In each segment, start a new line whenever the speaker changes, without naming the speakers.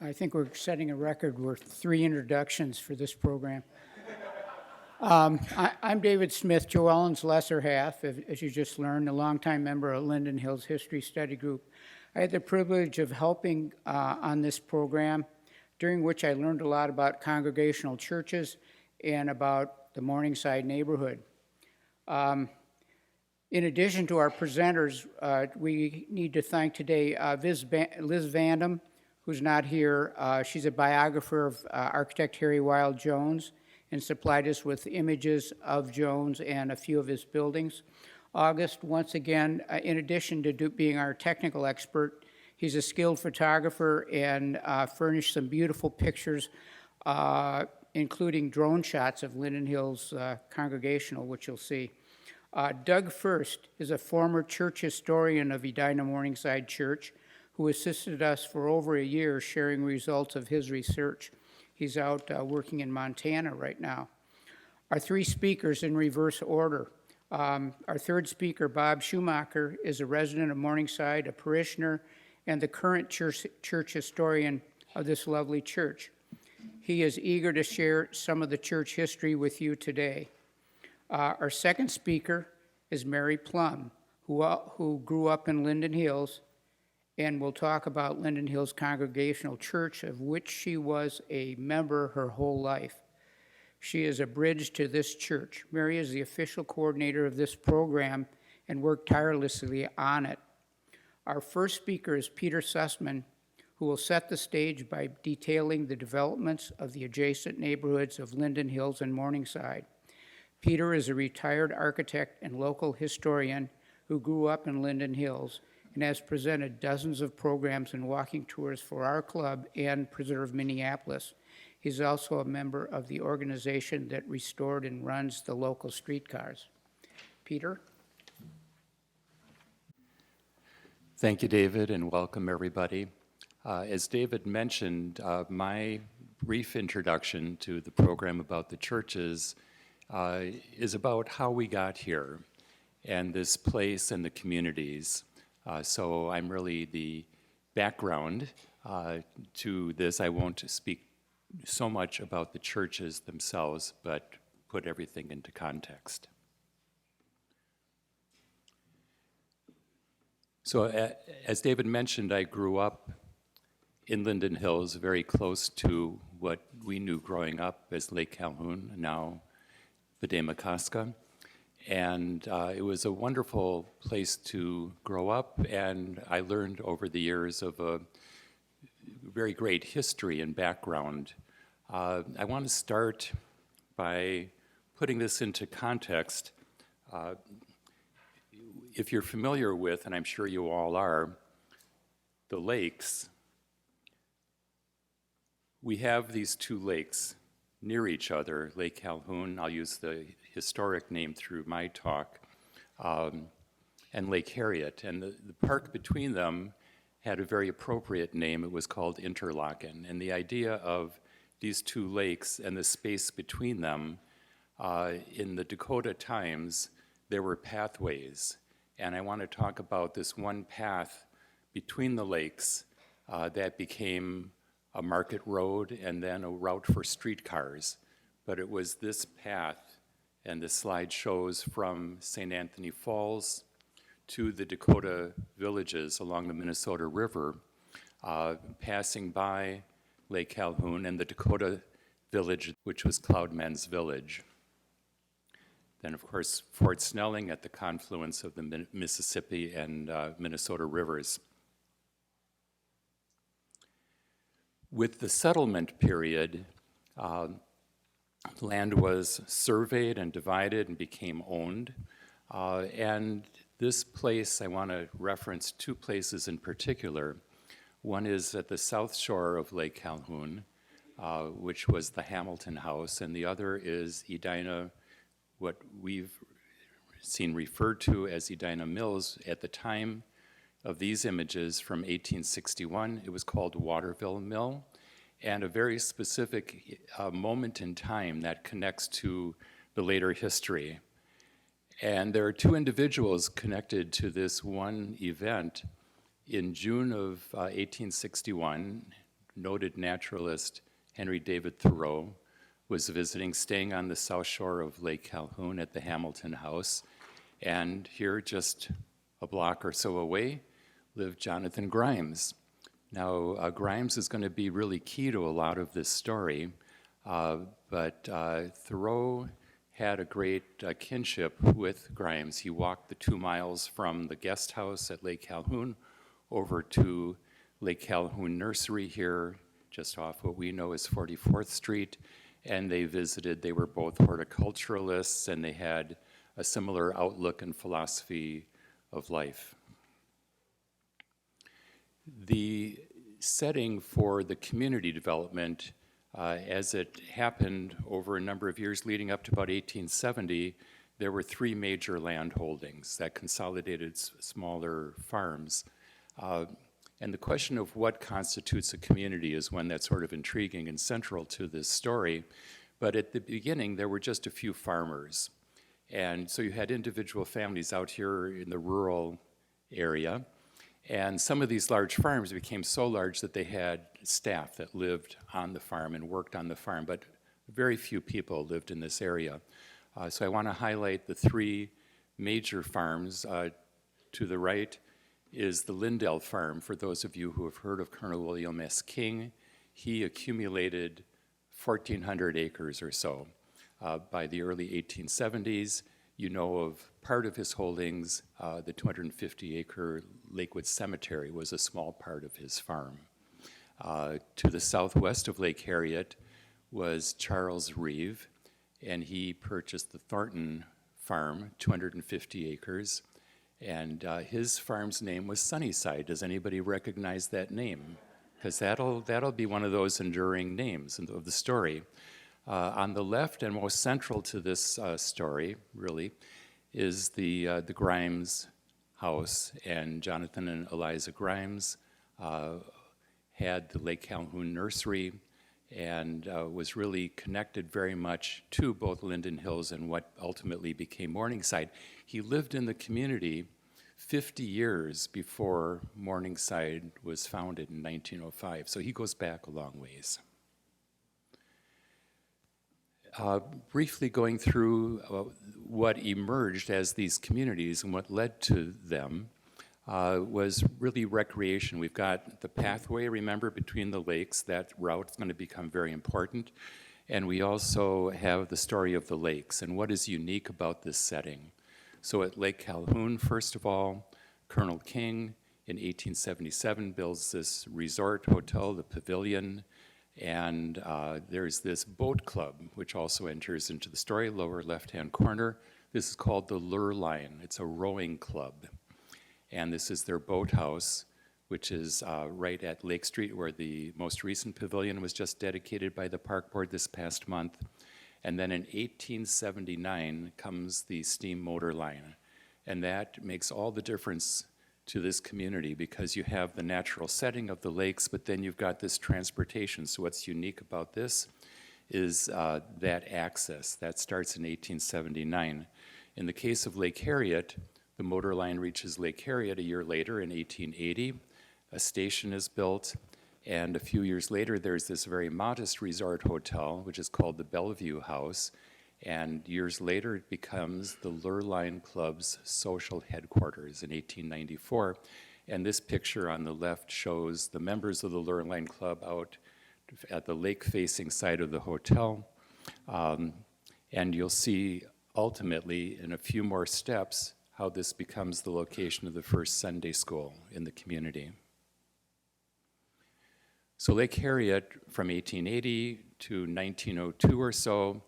I think we're setting a record. We're 3 introductions for this program. I'm David Smith, Joe Ellen's lesser half, as you just learned, a longtime member of Linden Hills History Study Group. I had the privilege of helping on this program, during which I learned a lot about congregational churches and about the Morningside neighborhood. In addition to our presenters, we need to thank today Liz Vandam, who's not here. She's a biographer of architect Harry Wild Jones and supplied us with images of Jones and a few of his buildings. August, once again, in addition to being our technical expert, he's a skilled photographer and furnished some beautiful pictures, including drone shots of Linden Hills Congregational, which you'll see. Doug First is a former church historian of Edina Morningside Church who assisted us for over a year sharing results of his research. He's out working in Montana right now. Our 3 speakers in reverse order. Our third speaker, Bob Schumacher, is a resident of Morningside, a parishioner, and the current church historian of this lovely church. He is eager to share some of the church history with you today. Our second speaker is Mary Plumb, who grew up in Linden Hills, and will talk about Linden Hills Congregational Church, of which she was a member her whole life. She is a bridge to this church. Mary is the official coordinator of this program and worked tirelessly on it. Our first speaker is Peter Sussman, who will set the stage by detailing the developments of the adjacent neighborhoods of Linden Hills and Morningside. Peter is a retired architect and local historian who grew up in Linden Hills and has presented dozens of programs and walking tours for our club and Preserve Minneapolis. He's also a member of the organization that restored and runs the local streetcars. Peter?
Thank you, David, and welcome everybody. As David mentioned, my brief introduction to the program about the churches is about how we got here and this place and the communities. So I'm really the background to this. I won't speak so much about the churches themselves, but put everything into context. So as David mentioned, I grew up in Linden Hills, very close to what we knew growing up as Lake Calhoun, now Bedemakoska. And it was a wonderful place to grow up, and I learned over the years of a very great history and background. I want to start by putting this into context. If you're familiar with, and I'm sure you all are, the lakes, we have these 2 lakes near each other, Lake Calhoun, I'll use the historic name through my talk, and Lake Harriet. And the park between them had a very appropriate name. It was called Interlaken. And the idea of these 2 lakes and the space between them, in the Dakota times, there were pathways. And I want to talk about this one path between the lakes that became a market road and then a route for streetcars. But it was this path, and the slide shows from St. Anthony Falls to the Dakota villages along the Minnesota River, passing by Lake Calhoun and the Dakota village, which was Cloudman's Village. Then, of course, Fort Snelling at the confluence of the Mississippi and Minnesota rivers. With the settlement period, land was surveyed and divided and became owned. And this place, I want to reference 2 places in particular. One is at the south shore of Lake Calhoun, which was the Hamilton House, and the other is Edina, what we've seen referred to as Edina Mills. At the time of these images from 1861, it was called Waterville Mill, and a very specific moment in time that connects to the later history. And there are 2 individuals connected to this one event. In June of 1861, noted naturalist Henry David Thoreau was visiting, staying on the south shore of Lake Calhoun at the Hamilton House. And here, just a block or so away, lived Jonathan Grimes. Now, Grimes is going to be really key to a lot of this story, but Thoreau had a great kinship with Grimes. He walked the 2 miles from the guest house at Lake Calhoun over to Lake Calhoun Nursery here, just off what we know as 44th Street, and they visited. They were both horticulturalists, and they had a similar outlook and philosophy of life. The setting for the community development, as it happened over a number of years leading up to about 1870, there were 3 major land holdings that consolidated smaller farms. And the question of what constitutes a community is one that's sort of intriguing and central to this story. But at the beginning, there were just a few farmers. And so you had individual families out here in the rural area. And some of these large farms became so large that they had staff that lived on the farm and worked on the farm, but very few people lived in this area. So I want to highlight the 3 major farms. To the right is the Linden farm. For those of you who have heard of Colonel William S. King, he accumulated 1,400 acres or so. By the early 1870s, you know of part of his holdings. The 250-acre Lakewood Cemetery was a small part of his farm. To the southwest of Lake Harriet was Charles Reeve, and he purchased the Thornton farm, 250 acres, and his farm's name was Sunnyside. Does anybody recognize that name? Because that'll be one of those enduring names of the story. On the left and most central to this story, really, is the Grimes house, and Jonathan and Eliza Grimes had the Lake Calhoun Nursery and was really connected very much to both Linden Hills and what ultimately became Morningside. He lived in the community 50 years before Morningside was founded in 1905, so he goes back a long ways. Briefly going through what emerged as these communities and what led to them was really recreation. We've got the pathway, remember, between the lakes. That route is going to become very important. And we also have the story of the lakes and what is unique about this setting. So at Lake Calhoun, first of all, Colonel King in 1877 builds this resort hotel, the Pavilion, and there's this boat club, which also enters into the story, lower left-hand corner. This is called the Lure Line. It's a rowing club. And this is their boathouse, which is right at Lake Street, where the most recent pavilion was just dedicated by the Park Board this past month. And then in 1879 comes the steam motor line. And that makes all the difference to this community because you have the natural setting of the lakes, but then you've got this transportation. So what's unique about this is that access. That starts in 1879. In the case of Lake Harriet, the motor line reaches Lake Harriet a year later in 1880. A station is built, and a few years later there's this very modest resort hotel, which is called the Bellevue House, and years later it becomes the Lure Line Club's social headquarters in 1894. And this picture on the left shows the members of the Lure Line Club out at the lake-facing side of the hotel. And you'll see ultimately in a few more steps how this becomes the location of the first Sunday school in the community. So Lake Harriet from 1880 to 1902 or so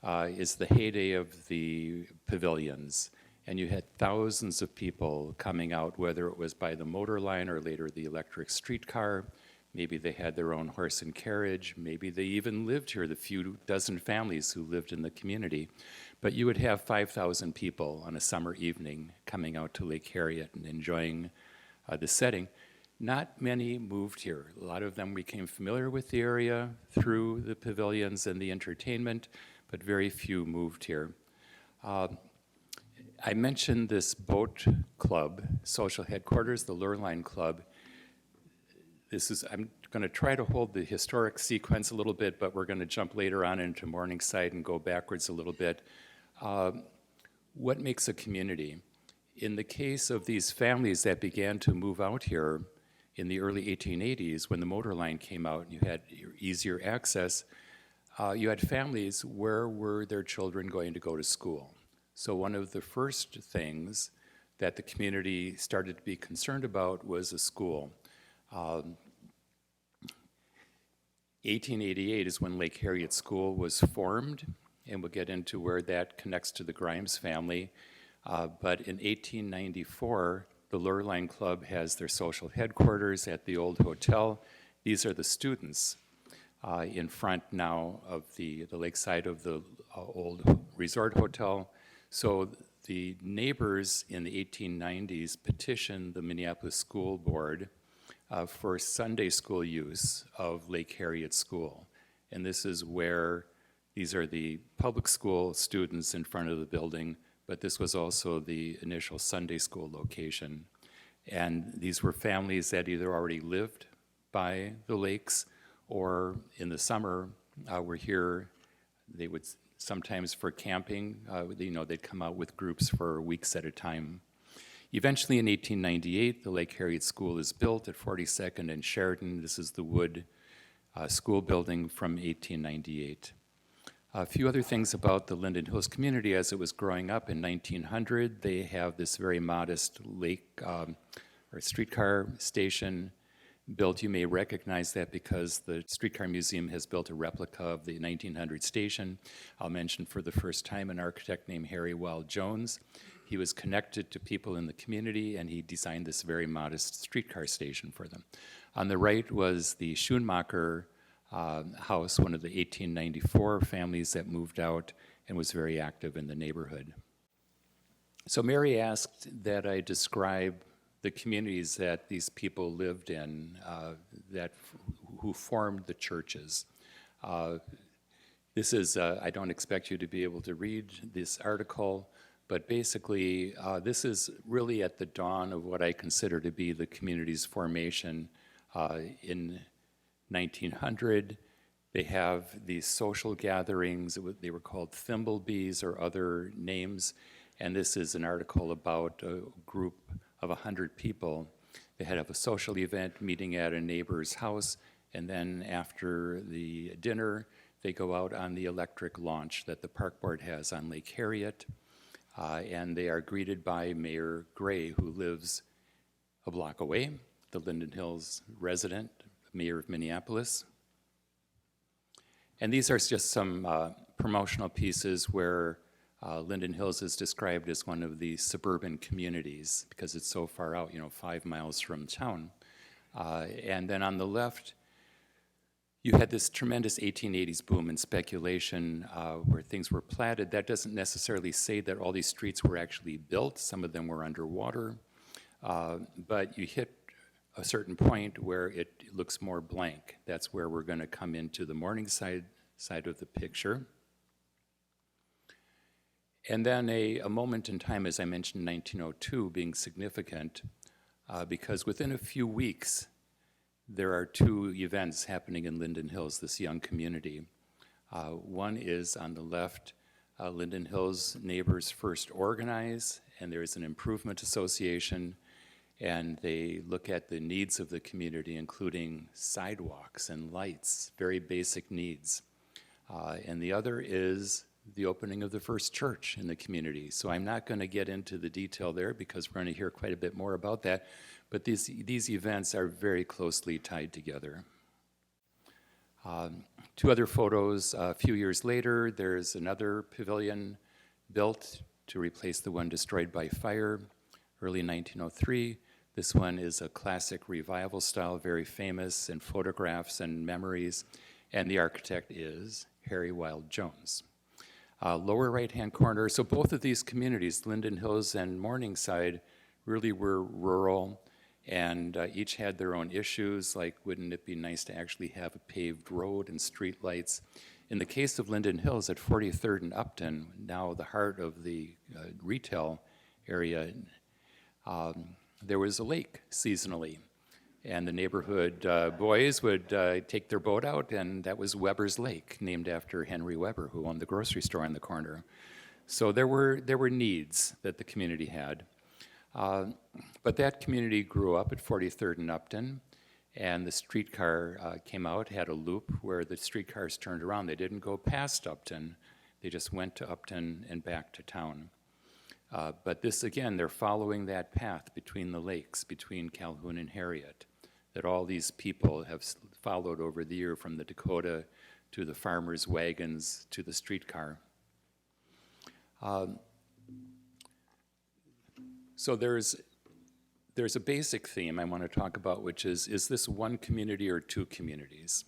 is the heyday of the pavilions. And you had thousands of people coming out, whether it was by the motor line or later the electric streetcar. Maybe they had their own horse and carriage. Maybe they even lived here, the few dozen families who lived in the community. But you would have 5,000 people on a summer evening coming out to Lake Harriet and enjoying the setting. Not many moved here. A lot of them became familiar with the area through the pavilions and the entertainment, but very few moved here. I mentioned this boat club, social headquarters, the Lure Line Club. I'm going to try to hold the historic sequence a little bit, but we're going to jump later on into Morningside and go backwards a little bit. What makes a community? In the case of these families that began to move out here in the early 1880s, when the motor line came out and you had easier access, you had families where were their children going to go to school. So one of the first things that the community started to be concerned about was a school. 1888 is when Lake Harriet School was formed, and we'll get into where that connects to the Grimes family. But in 1894, the Lurline Club has their social headquarters at the old hotel. These are the students in front now of the lakeside of the old resort hotel. So the neighbors in the 1890s petitioned the Minneapolis School Board for Sunday school use of Lake Harriet School. And this is where these are the public school students in front of the building, but this was also the initial Sunday school location. And these were families that either already lived by the lakes or in the summer were here. They would sometimes for camping, they'd come out with groups for weeks at a time. Eventually in 1898, the Lake Harriet School is built at 42nd and Sheridan. This is the wood school building from 1898. A few other things about the Linden Hills community as it was growing up in 1900. They have this very modest lake or streetcar station built. You may recognize that because the Streetcar Museum has built a replica of the 1900 station. I'll mention for the first time an architect named Harry Wild Jones. He was connected to people in the community, and he designed this very modest streetcar station for them. On the right was the Schumacher house, one of the 1894 families that moved out and was very active in the neighborhood. So Mary asked that I describe the communities that these people lived in, who formed the churches. This is, I don't expect you to be able to read this article, but basically this is really at the dawn of what I consider to be the community's formation in 1900. They have these social gatherings. They were called thimblebees or other names, and this is an article about a group of 100 people. They had a social event meeting at a neighbor's house, and then after the dinner, they go out on the electric launch that the park board has on Lake Harriet, and they are greeted by Mayor Gray, who lives a block away, the Linden Hills resident, mayor of Minneapolis. And these are just some promotional pieces where Linden Hills is described as one of the suburban communities because it's so far out, 5 miles from town. And then on the left, you had this tremendous 1880s boom in speculation where things were platted. That doesn't necessarily say that all these streets were actually built. Some of them were underwater. But you hit a certain point where it looks more blank. That's where we're going to come into the Morningside side of the picture. And then a moment in time, as I mentioned, 1902 being significant because within a few weeks, there are two events happening in Linden Hills, this young community. One is on the left, Linden Hills neighbors first organize, and there is an improvement association, and they look at the needs of the community, including sidewalks and lights, very basic needs. And the other is the opening of the first church in the community. So I'm not going to get into the detail there because we're going to hear quite a bit more about that, but these events are very closely tied together. Two other photos. A few years later, there's another pavilion built to replace the one destroyed by fire, early 1903. This one is a classic revival style, very famous in photographs and memories, and the architect is Harry Wild Jones. Lower right-hand corner, so both of these communities, Linden Hills and Morningside, really were rural, and each had their own issues, like wouldn't it be nice to actually have a paved road and street lights. In the case of Linden Hills at 43rd and Upton, now the heart of the retail area, there was a lake seasonally, And the neighborhood boys would take their boat out, and that was Weber's Lake, named after Henry Weber, who owned the grocery store on the corner. So there were needs that the community had. But that community grew up at 43rd and Upton, and the streetcar came out, had a loop where the streetcars turned around. They didn't go past Upton. They just went to Upton and back to town. But this, again, they're following that path between the lakes, between Calhoun and Harriet, that all these people have followed over the year, from the Dakota to the farmers' wagons to the streetcar. So there's a basic theme I want to talk about, which is this one community or two communities?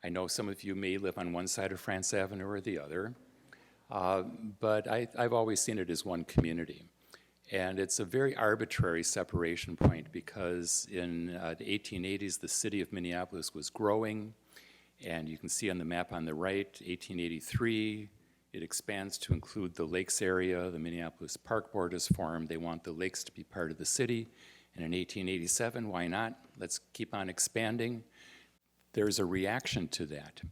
I know some of you may live on one side of France Avenue or the other, but I've always seen it as one community. And it's a very arbitrary separation point because in the 1880s, the city of Minneapolis was growing, and you can see on the map on the right, 1883, it expands to include the lakes area. The Minneapolis Park Board is formed. They want the lakes to be part of the city. And in 1887, why not? Let's keep on expanding. There's a reaction to that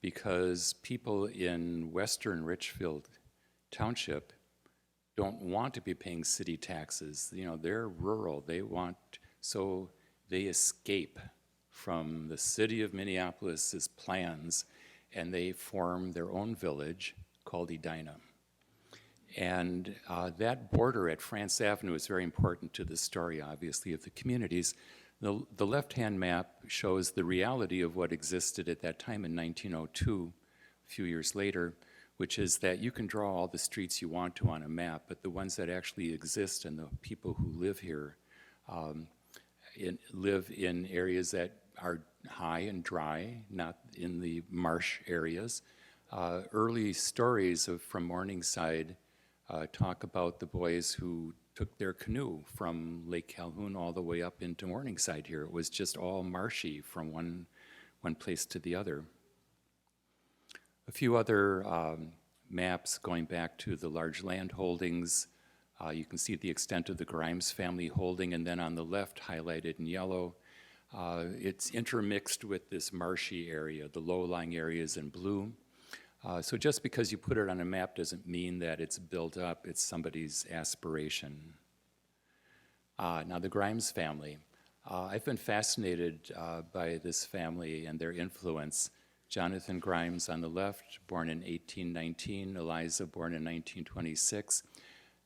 because people in western Richfield Township don't want to be paying city taxes. You know, they're rural. So they escape from the city of Minneapolis's plans, and they form their own village called Edina. And that border at France Avenue is very important to the story, obviously, of the communities. The left-hand map shows the reality of what existed at that time in 1902, a few years later, which is that you can draw all the streets you want to on a map, but the ones that actually exist and the people who live here live in areas that are high and dry, not in the marsh areas. Early stories from Morningside talk about the boys who took their canoe from Lake Calhoun all the way up into Morningside here. It was just all marshy from one place to the other. A few other maps going back to the large land holdings. You can see the extent of the Grimes family holding, and then on the left, highlighted in yellow, it's intermixed with this marshy area, the low-lying areas in blue. So just because you put it on a map doesn't mean that it's built up, it's somebody's aspiration. Now the Grimes family. I've been fascinated by this family and their influence. Jonathan Grimes on the left, born in 1819, Eliza born in 1926.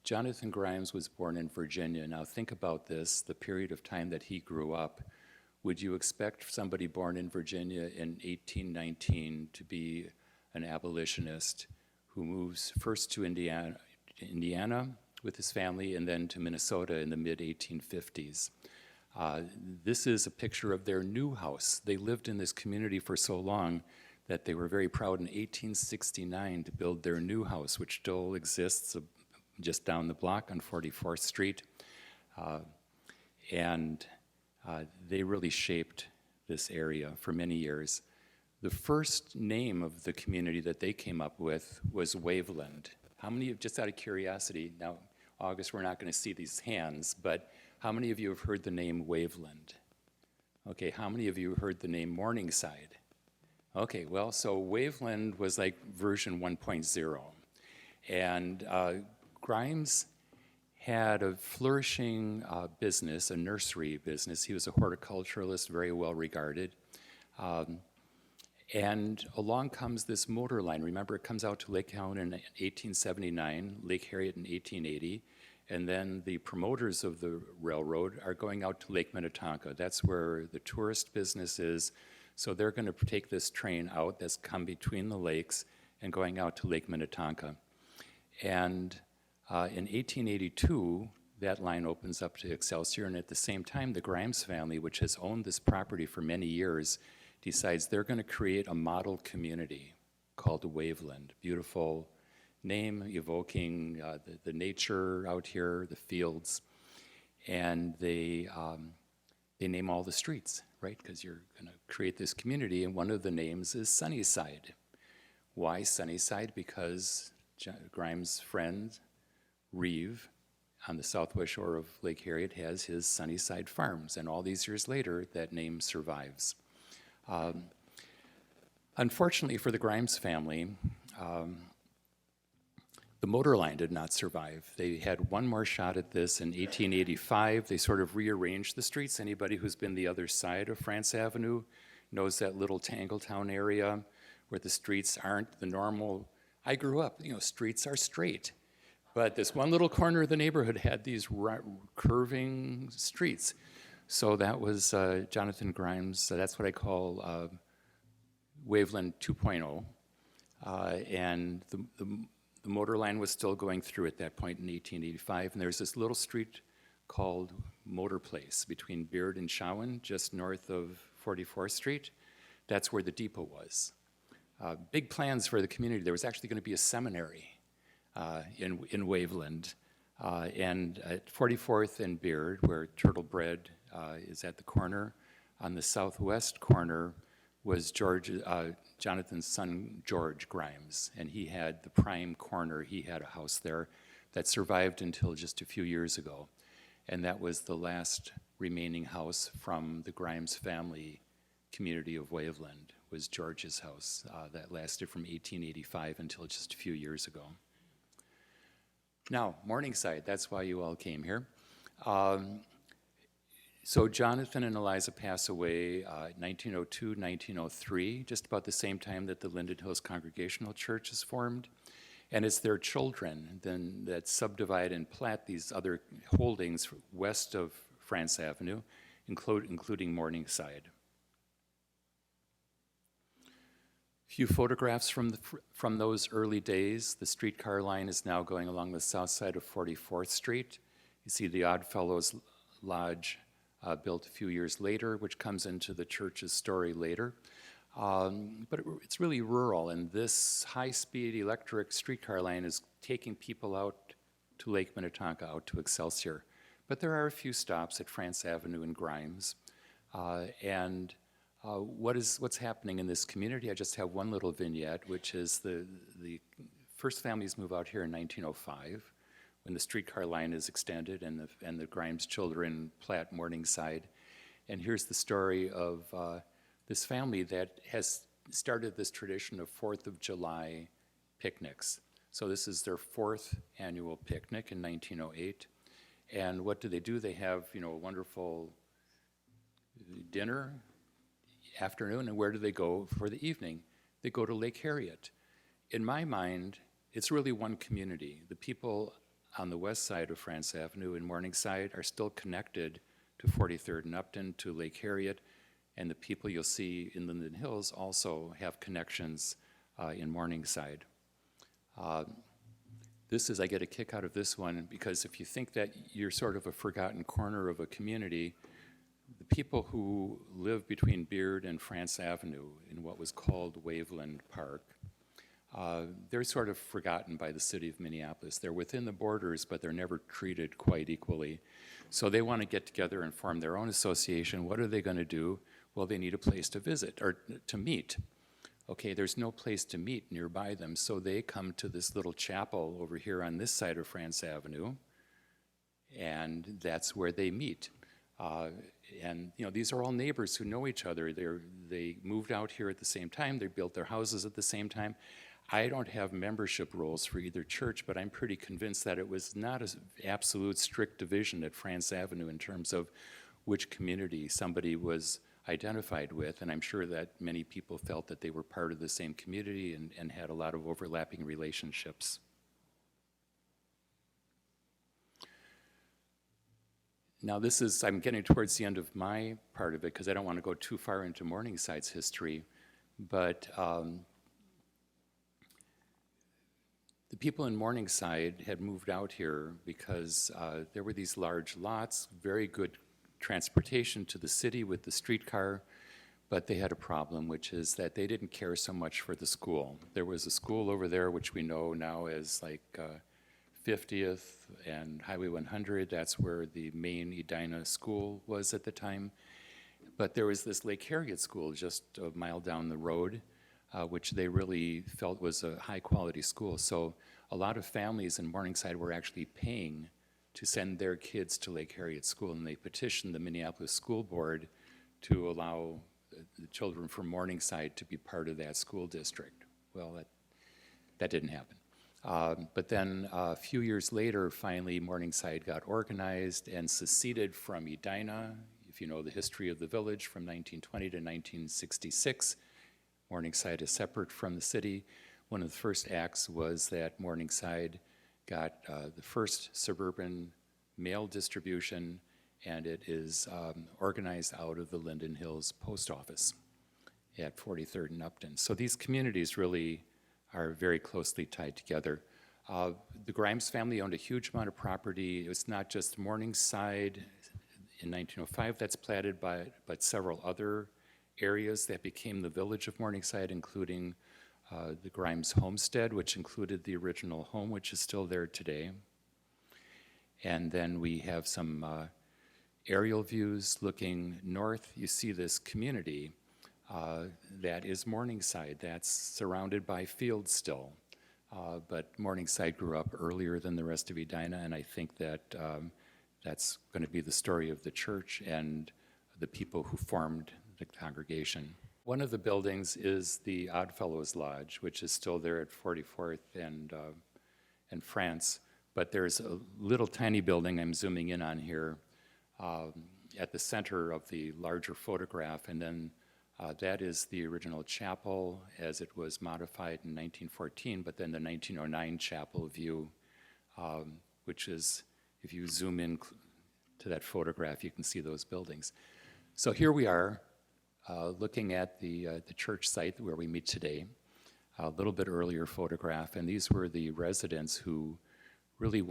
Jonathan Grimes was born in Virginia. Now think about this, the period of time that he grew up. Would you expect somebody born in Virginia in 1819 to be an abolitionist who moves first to Indiana with his family and then to Minnesota in the mid-1850s? This is a picture of their new house. They lived in this community for so long that they were very proud in 1869 to build their new house, which still exists just down the block on 44th Street. And they really shaped this area for many years. The first name of the community that they came up with was Waveland. How many, just out of curiosity, now, August, we're not going to see these hands, but how many of you have heard the name Waveland? Okay, how many of you have heard the name Morningside? Okay, well, so Waveland was like version 1.0. And Grimes had a flourishing business, a nursery business. He was a horticulturalist, very well regarded. And along comes this motor line. Remember, it comes out to Lake Calhoun in 1879, Lake Harriet in 1880, and then the promoters of the railroad are going out to Lake Minnetonka. That's where the tourist business is. So they're going to take this train out that's come between the lakes and going out to Lake Minnetonka. And in 1882, that line opens up to Excelsior, and at the same time, the Grimes family, which has owned this property for many years, decides they're going to create a model community called Waveland. Beautiful name evoking the nature out here, the fields, and they name all the streets, right? Because you're going to create this community, and one of the names is Sunnyside. Why Sunnyside? Because Grimes' friend Reeve on the southwest shore of Lake Harriet has his Sunnyside Farms, and all these years later, that name survives. Unfortunately for the Grimes family, the motor line did not survive. They had one more shot at this in 1885. They sort of rearranged the streets. Anybody who's been the other side of France Avenue knows that little Tangletown area where the streets aren't the normal. I grew up, streets are straight. But this one little corner of the neighborhood had these curving streets. So that was Jonathan Grimes, that's what I call Waveland 2.0. And the motor line was still going through at that point in 1885. And there's this little street called Motor Place between Beard and Shawan, just north of 44th Street. That's where the depot was. Big plans for the community. There was actually going to be a seminary in Waveland. And at 44th and Beard, where Turtle Bread is at the corner, on the southwest corner was Jonathan's son, George Grimes, and he had the prime corner. He had a house there that survived until just a few years ago, and that was the last remaining house from the Grimes family community of Waveland, was George's house. That lasted from 1885 until just a few years ago. Now, Morningside, that's why you all came here. So Jonathan and Eliza pass away 1902, 1903, just about the same time that the Linden Hills Congregational Church is formed. And it's their children then that subdivide and plat these other holdings west of France Avenue, including Morningside. Few photographs from those early days. The streetcar line is now going along the south side of 44th Street. You see the Oddfellows Lodge built a few years later, which comes into the church's story later. But it's really rural, and this high-speed electric streetcar line is taking people out to Lake Minnetonka, out to Excelsior. But there are a few stops at France Avenue and Grimes. What's happening in this community? I just have one little vignette, which is the first families move out here in 1905, when the streetcar line is extended and the Grimes children plat Morningside. And here's the story of this family that has started this tradition of 4th of July picnics. So this is their 4th annual picnic in 1908. And what do? They have, a wonderful dinner, afternoon, and where do they go for the evening? They go to Lake Harriet. In my mind, it's really one community. The people on the west side of France Avenue in Morningside are still connected to 43rd and Upton, to Lake Harriet, and the people you'll see in Linden Hills also have connections in Morningside. I get a kick out of this one because if you think that you're sort of a forgotten corner of a community, the people who live between Beard and France Avenue in what was called Waveland Park, they're sort of forgotten by the city of Minneapolis. They're within the borders, but they're never treated quite equally. So they want to get together and form their own association. What are they going to do? Well, they need a place to visit or to meet. Okay, there's no place to meet nearby them, so they come to this little chapel over here on this side of France Avenue, and that's where they meet. These are all neighbors who know each other. They moved out here at the same time. They built their houses at the same time. I don't have membership rolls for either church, but I'm pretty convinced that it was not an absolute strict division at France Avenue in terms of which community somebody was identified with, and I'm sure that many people felt that they were part of the same community and had a lot of overlapping relationships. Now I'm getting towards the end of my part of it because I don't want to go too far into Morningside's history, but the people in Morningside had moved out here because there were these large lots, very good transportation to the city with the streetcar, but they had a problem, which is that they didn't care so much for the school. There was a school over there, which we know now as 50th and Highway 100. That's where the main Edina school was at the time. But there was this Lake Harriet school just a mile down the road, which they really felt was a high-quality school. So a lot of families in Morningside were actually paying to send their kids to Lake Harriet School, and they petitioned the Minneapolis School Board to allow the children from Morningside to be part of that school district. Well, that didn't happen. But then a few years later, finally, Morningside got organized and seceded from Edina. If you know the history of the village, from 1920 to 1966, Morningside is separate from the city. One of the first acts was that Morningside got the first suburban mail distribution, and it is organized out of the Linden Hills Post Office at 43rd and Upton. So these communities really are very closely tied together. The Grimes family owned a huge amount of property. It was not just Morningside in 1905 that's platted, but several other areas that became the village of Morningside, including the Grimes homestead, which included the original home, which is still there today. And then we have some aerial views looking north. You see this community that is Morningside. That's surrounded by fields still. But Morningside grew up earlier than the rest of Edina, and I think that that's going to be the story of the church and the people who formed the congregation. One of the buildings is the Oddfellows Lodge, which is still there at 44th and France. But there's a little tiny building I'm zooming in on here at the center of the larger photograph, and then that is the original chapel as it was modified in 1914, but then the 1909 chapel view, which is, if you zoom in to that photograph, you can see those buildings. So here we are looking at the church site where we meet today, a little bit earlier photograph, and these were the residents who really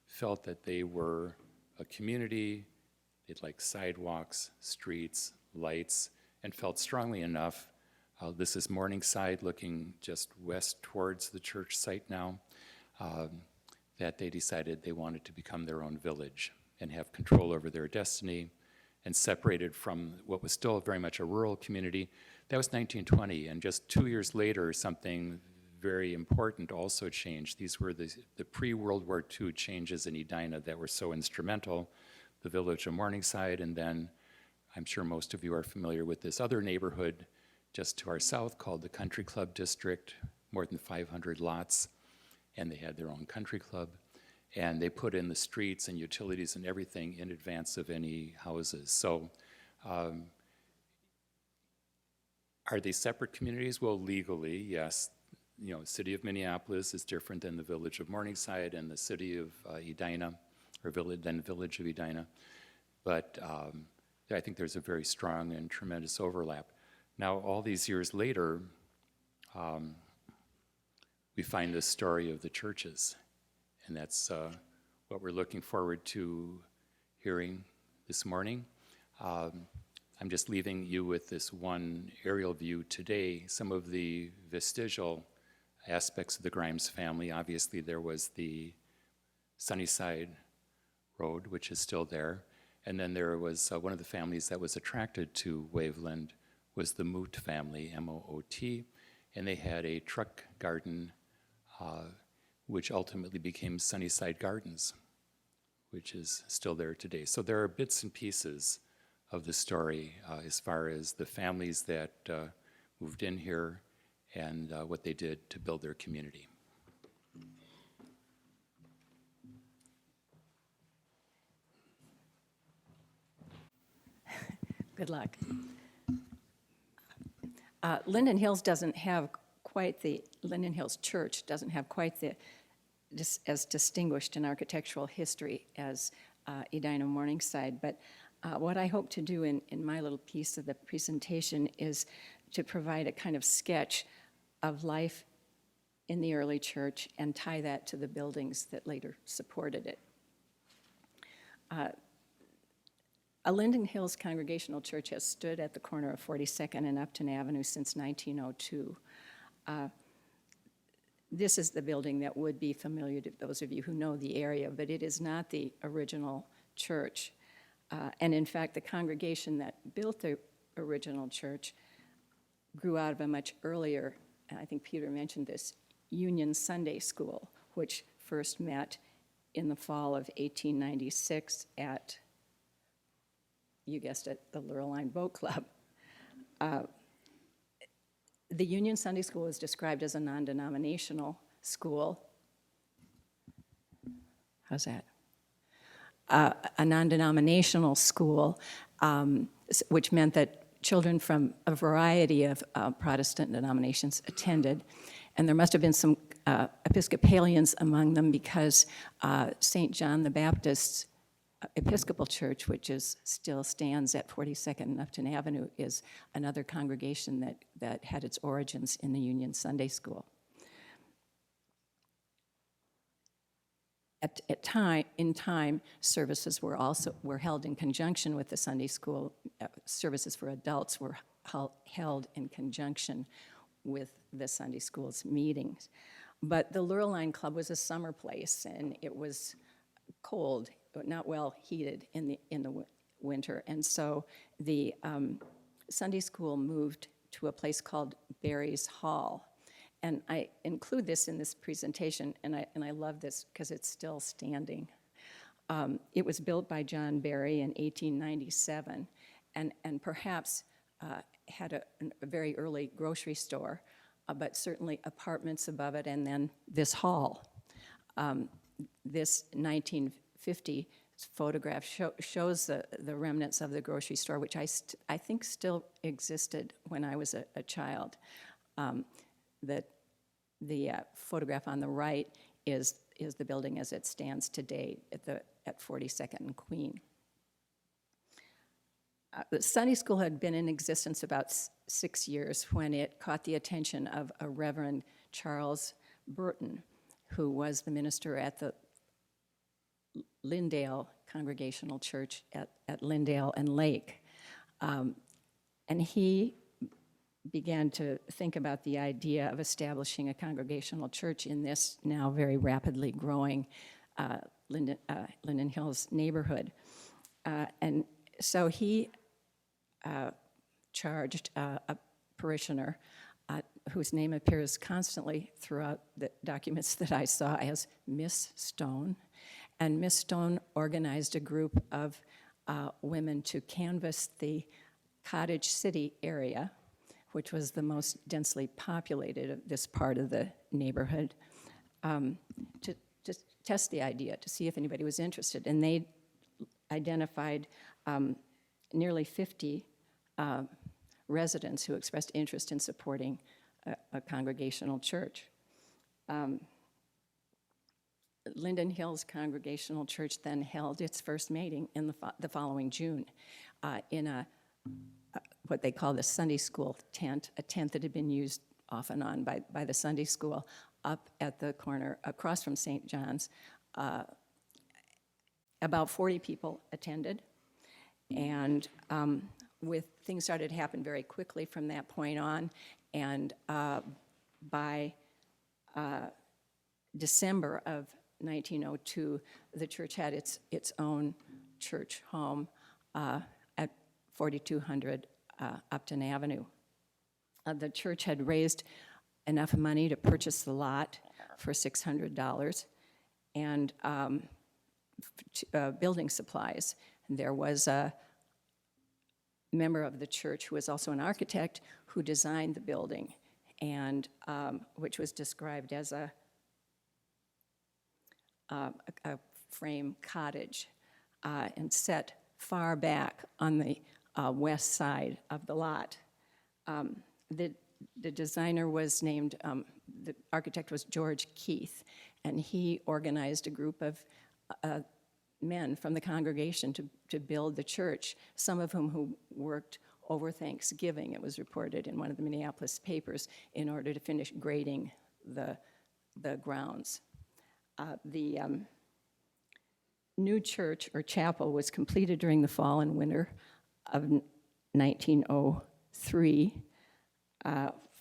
felt that they were a community. They'd like sidewalks, streets, lights, and felt strongly enough. This is Morningside looking just west towards the church site now, that they decided they wanted to become their own village and have control over their destiny, and separated from what was still very much a rural community. That was 1920, and just 2 years later, something very important also changed. These were the pre-World War II changes in Edina that were so instrumental. The village of Morningside, and then I'm sure most of you are familiar with this other neighborhood just to our south called the Country Club District, more than 500 lots, and they had their own country club. And they put in the streets and utilities and everything in advance of any houses. So are they separate communities? Well, legally, yes. You know, the city of Minneapolis is different than the village of Morningside and the city of Edina, or than the village of Edina. But I think there's a very strong and tremendous overlap. Now, all these years later, we find this story of the churches. And that's what we're looking forward to hearing this morning. I'm just leaving you with this one aerial view today. Some of the vestigial aspects of the Grimes family. Obviously, there was the Sunnyside Road, which is still there. And then there was one of the families that was attracted to Waveland was the Moot family, M-O-O-T. And they had a truck garden which ultimately became Sunnyside Gardens, which is still there today. So there are bits and pieces of the story as far as the families that moved in here and what they did to build their community.
Good luck. Linden Hills Church doesn't have quite as distinguished an architectural history as Edina Morningside, but what I hope to do in my little piece of the presentation is to provide a kind of sketch of life in the early church and tie that to the buildings that later supported it. A Linden Hills Congregational Church has stood at the corner of 42nd and Upton Avenue since 1902. This is the building that would be familiar to those of you who know the area, but it is not the original church. And in fact, the congregation that built the original church grew out of a much earlier, and I think Peter mentioned this, Union Sunday School, which first met in the fall of 1896 at, you guessed it, the Lurline Boat Club. The Union Sunday School was described as a non-denominational school. How's that? A non-denominational school, which meant that children from a variety of Protestant denominations attended. And there must have been some Episcopalians among them because St. John the Baptist's Episcopal Church, which still stands at 42nd and Upton Avenue, is another congregation that had its origins in the Union Sunday School. In time, services were held in conjunction with the Sunday school. Services for adults were held in conjunction with the Sunday school's meetings. But the Lurline Club was a summer place, and it was cold, but not well heated in the winter. And so the Sunday school moved to a place called Barry's Hall. And I include this in this presentation, and I love this because it's still standing. It was built by John Barry in 1897, and perhaps had a very early grocery store, but certainly apartments above it, and then this hall. This 1950 photograph shows the remnants of the grocery store, which I think still existed when I was a child. The photograph on the right is the building as it stands today at 42nd and Queen. The Sunday School had been in existence about 6 years when it caught the attention of a Reverend Charles Burton, who was the minister at the Linden Congregational Church at Lindale and Lake. And he began to think about the idea of establishing a congregational church in this now very rapidly growing Linden Hills neighborhood. And so he charged a parishioner whose name appears constantly throughout the documents that I saw as Miss Stone. And Miss Stone organized a group of women to canvass the Cottage City area, which was the most densely populated of this part of the neighborhood, to test the idea, to see if anybody was interested. And they identified nearly 50 residents who expressed interest in supporting a congregational church. Linden Hills Congregational Church then held its first meeting in the following June in what they call the Sunday school tent, a tent that had been used off and on by the Sunday school up at the corner across from St. John's. About 40 people attended, and things started to happen very quickly from that point on, and by December of 1902, the church had its own church home at 4200 Upton Avenue. The church had raised enough money to purchase the lot for $600 and building supplies. And there was a member of the church who was also an architect who designed the building, and which was described as a frame cottage and set far back on the west side of the lot. The designer was named, the architect was George Keith, and he organized a group of men from the congregation to build the church, some of whom who worked over Thanksgiving, it was reported in one of the Minneapolis papers, in order to finish grading the grounds. The new church or chapel was completed during the fall and winter of 1903.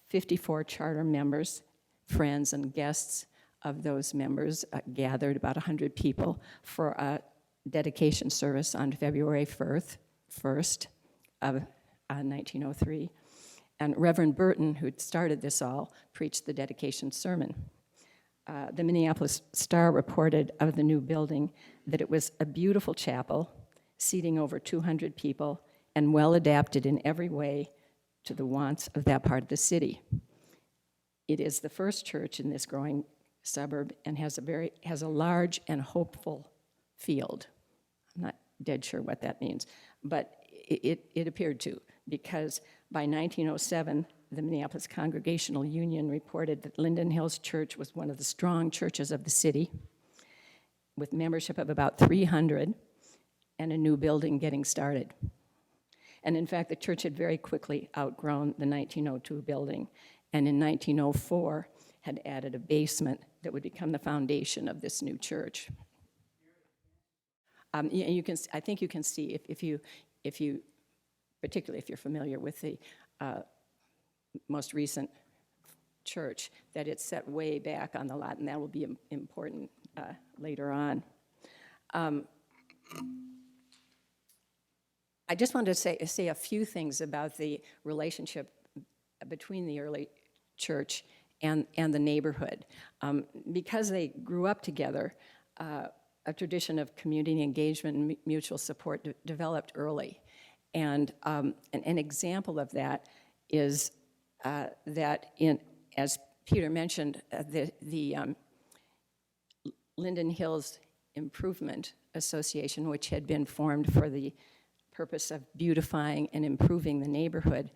54 charter members, friends, and guests of those members gathered, about 100 people, for a dedication service on February 1st of 1903. And Reverend Burton, who'd started this all, preached the dedication sermon. the Minneapolis Star reported of the new building that it was a beautiful chapel, seating over 200 people, and well adapted in every way to the wants of that part of the city. It is the first church in this growing suburb and has a large and hopeful field. I'm not dead sure what that means, but it appeared to, because by 1907, the Minneapolis Congregational Union reported that Linden Hills Church was one of the strong churches of the city, with membership of about 300 and a new building getting started. And in fact, the church had very quickly outgrown the 1902 building, and in 1904 had added a basement that would become the foundation of this new church. You can, I think you can see if you, particularly if you're familiar with the most recent church, that it's set way back on the lot, and that will be important later on. I just wanted to say a few things about the relationship between the early church and the neighborhood. Because they grew up together, a tradition of community engagement and mutual support developed early. And an example of that is that as Peter mentioned, the Linden Hills Improvement Association, which had been formed for the purpose of beautifying and improving the neighborhood,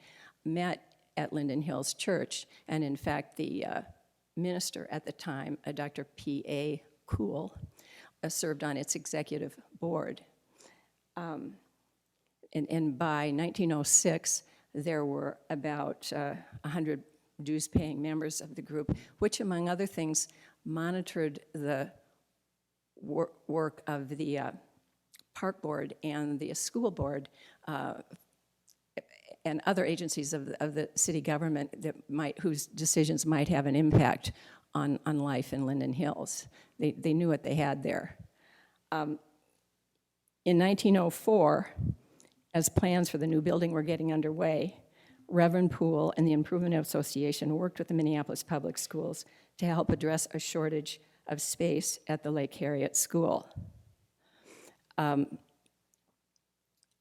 met at Linden Hills Church. And in fact, the minister at the time, Dr. P.A. Cool, served on its executive board. And by 1906, there were about 100 dues-paying members of the group, which, among other things, monitored the work of the park board and the school board and other agencies of the city government that whose decisions might have an impact on life in Linden Hills. They knew what they had there. In 1904, as plans for the new building were getting underway, Reverend Poole and the Improvement Association worked with the Minneapolis Public Schools to help address a shortage of space at the Lake Harriet School. I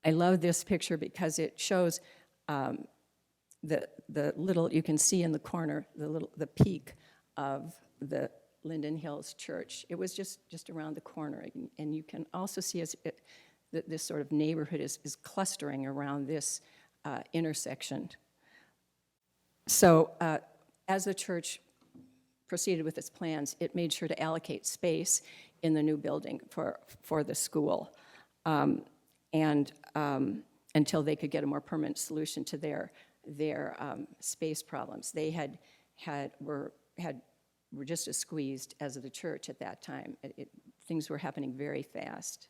love this picture because it shows the little, you can see in the corner, the peak of the Linden Hills Church. It was just around the corner, and you can also see this sort of neighborhood is clustering around this intersection. So as the church proceeded with its plans, it made sure to allocate space in the new building for the school, and until they could get a more permanent solution to their space problems. They were just as squeezed as the church at that time. Things were happening very fast.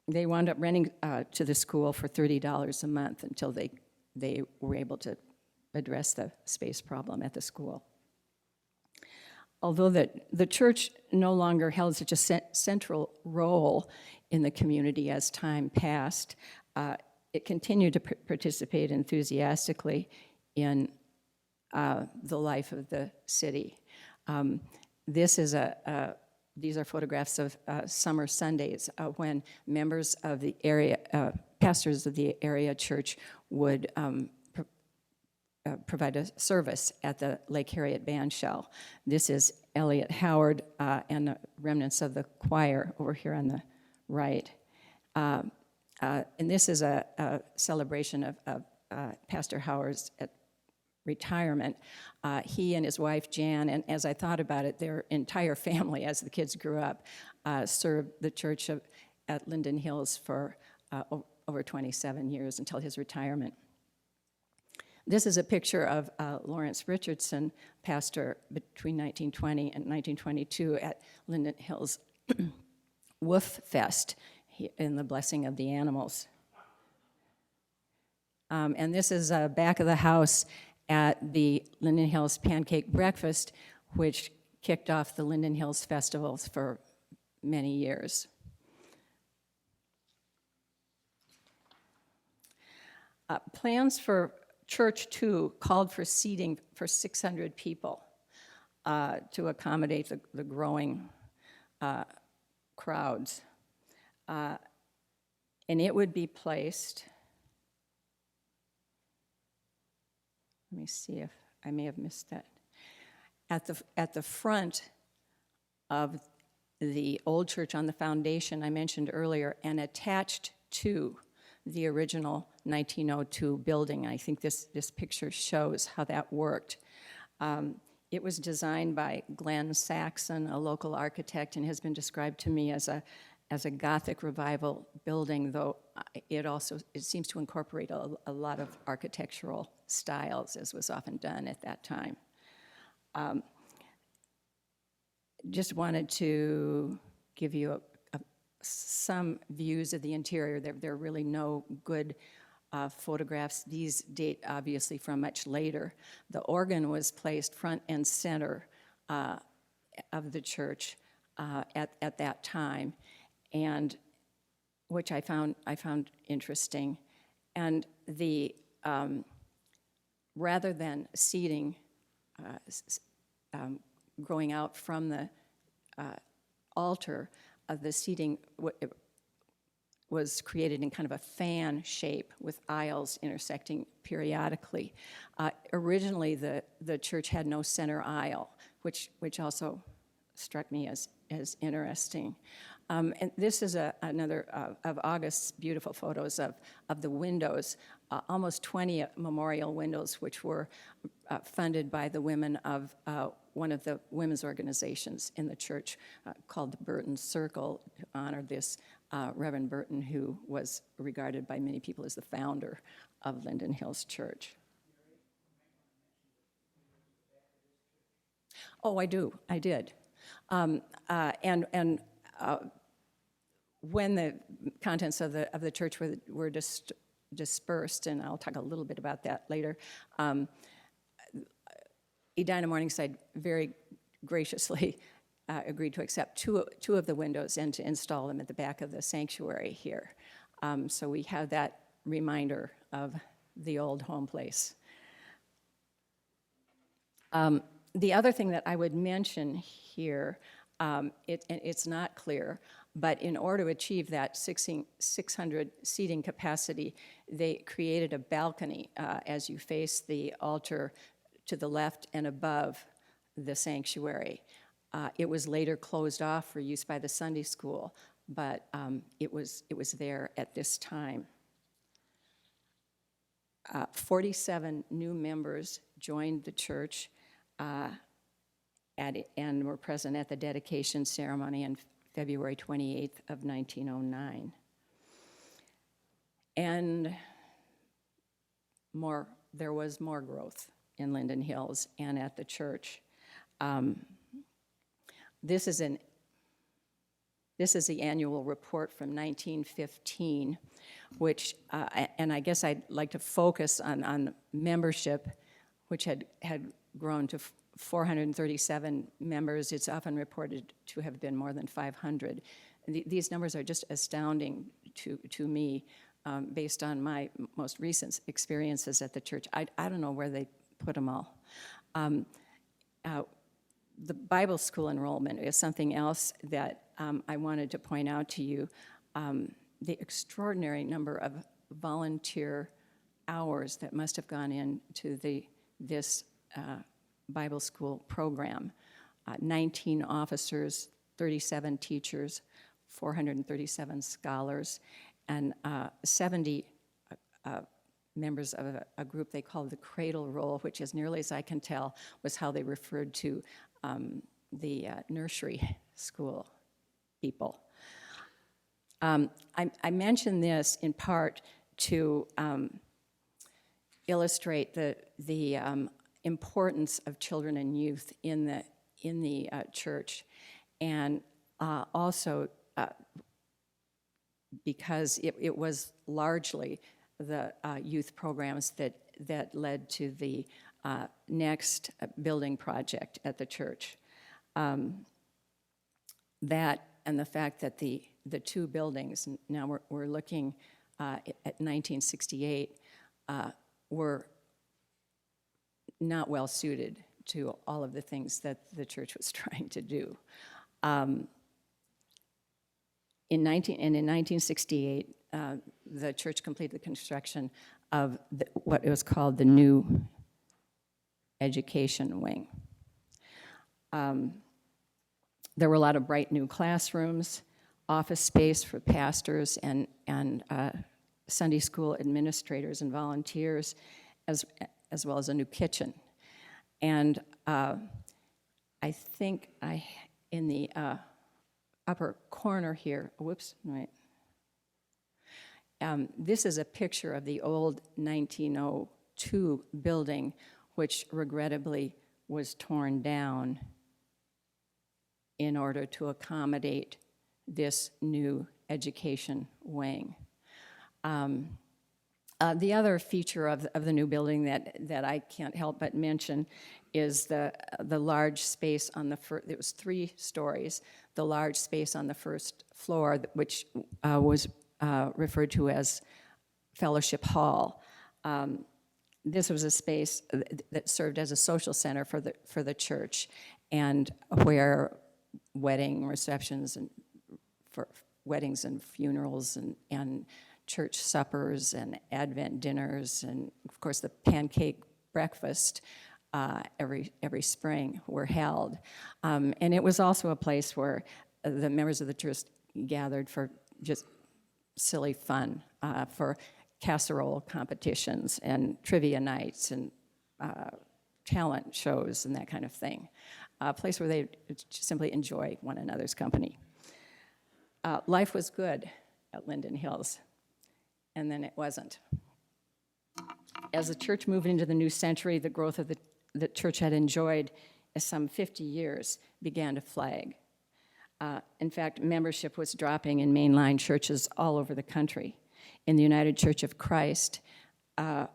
They wound up renting to the school for $30 a month until they were able to address the space problem at the school. Although the church no longer held such a central role in the community as time passed, it continued to participate enthusiastically in the life of the city. These are photographs of summer Sundays when members of the area, pastors of the area church would provide a service at the Lake Harriet band shell. This is Elliot Howard and the remnants of the choir over here on the right. And this is a celebration of Pastor Howard's retirement. He and his wife Jan, and as I thought about it, their entire family, as the kids grew up, served the church at Linden Hills for over 27 years until his retirement. This is a picture of Lawrence Richardson, pastor between 1920 and 1922 at Linden Hills Wolf Fest in the Blessing of the Animals. And this is back of the house at the Linden Hills Pancake Breakfast, which kicked off the Linden Hills festivals for many years. Plans for Church 2 called for seating for 600 people. to accommodate the growing crowds. And it would be placed, let me see if I may have missed that, at the front of the old church on the foundation I mentioned earlier, and attached to the original 1902 building. I think this picture shows how that worked. It was designed by Glenn Saxon, a local architect, and has been described to me as a Gothic revival building, though it seems to incorporate a lot of architectural styles, as was often done at that time. Just wanted to give you some views of the interior. There are really no good photographs. These date obviously from much later. The organ was placed front and center of the church at that time, and which I found interesting. And the rather than seating growing out from the altar, the seating was created in kind of a fan shape with aisles intersecting periodically. Originally, the church had no center aisle, which also struck me as interesting. And this is another of August's beautiful photos of the windows, almost 20 memorial windows, which were funded by the women of one of the women's organizations in the church called the Burton Circle, to honor this Reverend Burton, who was regarded by many people as the founder of Linden Hills Church. Oh, I did. When the contents of the church were dispersed, and I'll talk a little bit about that later, Edina Morningside very graciously agreed to accept two of the windows and to install them at the back of the sanctuary here. So we have that reminder of the old home place. The other thing that I would mention here, it's not clear, but in order to achieve that 600 seating capacity, they created a balcony as you face the altar to the left and above the sanctuary. It was later closed off for use by the Sunday school, but it was there at this time. 47 new members joined the church and were present at the dedication ceremony on February 28th of 1909. And there was more growth in Linden Hills and at the church. This is the annual report from 1915, which, and I guess I'd like to focus on membership, which had grown to 437 members. It's often reported to have been more than 500. These numbers are just astounding to me based on my most recent experiences at the church. I don't know where they put them all. The Bible school enrollment is something else that I wanted to point out to you. The extraordinary number of volunteer hours that must have gone into this Bible school program. 19 officers, 37 teachers, 437 scholars, and 70 members of a group they called the Cradle Roll, which, as nearly as I can tell, was how they referred to the nursery school people. I mention this in part to illustrate the importance of children and youth in the church, and also because it was largely the youth programs that led to the next building project at the church. That and the fact that the two buildings, now we're looking at 1968, were not well suited to all of the things that the church was trying to do. In 1968, the church completed the construction of what was called the new education wing. There were a lot of bright new classrooms, office space for pastors and Sunday school administrators and volunteers, as well as a new kitchen. And I think in the upper corner here, whoops, wait. This is a picture of the old 1902 building, which regrettably was torn down in order to accommodate this new education wing. The other feature of the new building that I can't help but mention is the large space on the first. It was 3 stories. The large space on the first floor, which was referred to as Fellowship Hall. This was a space that served as a social center for the church, and where wedding receptions and for weddings and funerals and church suppers and Advent dinners, and of course the pancake breakfast every spring were held. And it was also a place where the members of the church gathered for just silly fun, for casserole competitions and trivia nights and talent shows and that kind of thing. A place where they simply enjoy one another's company. Life was good at Linden Hills, and then it wasn't. As the church moved into the new century, the growth of the church had enjoyed some 50 years began to flag. In fact, membership was dropping in mainline churches all over the country. In the United Church of Christ, the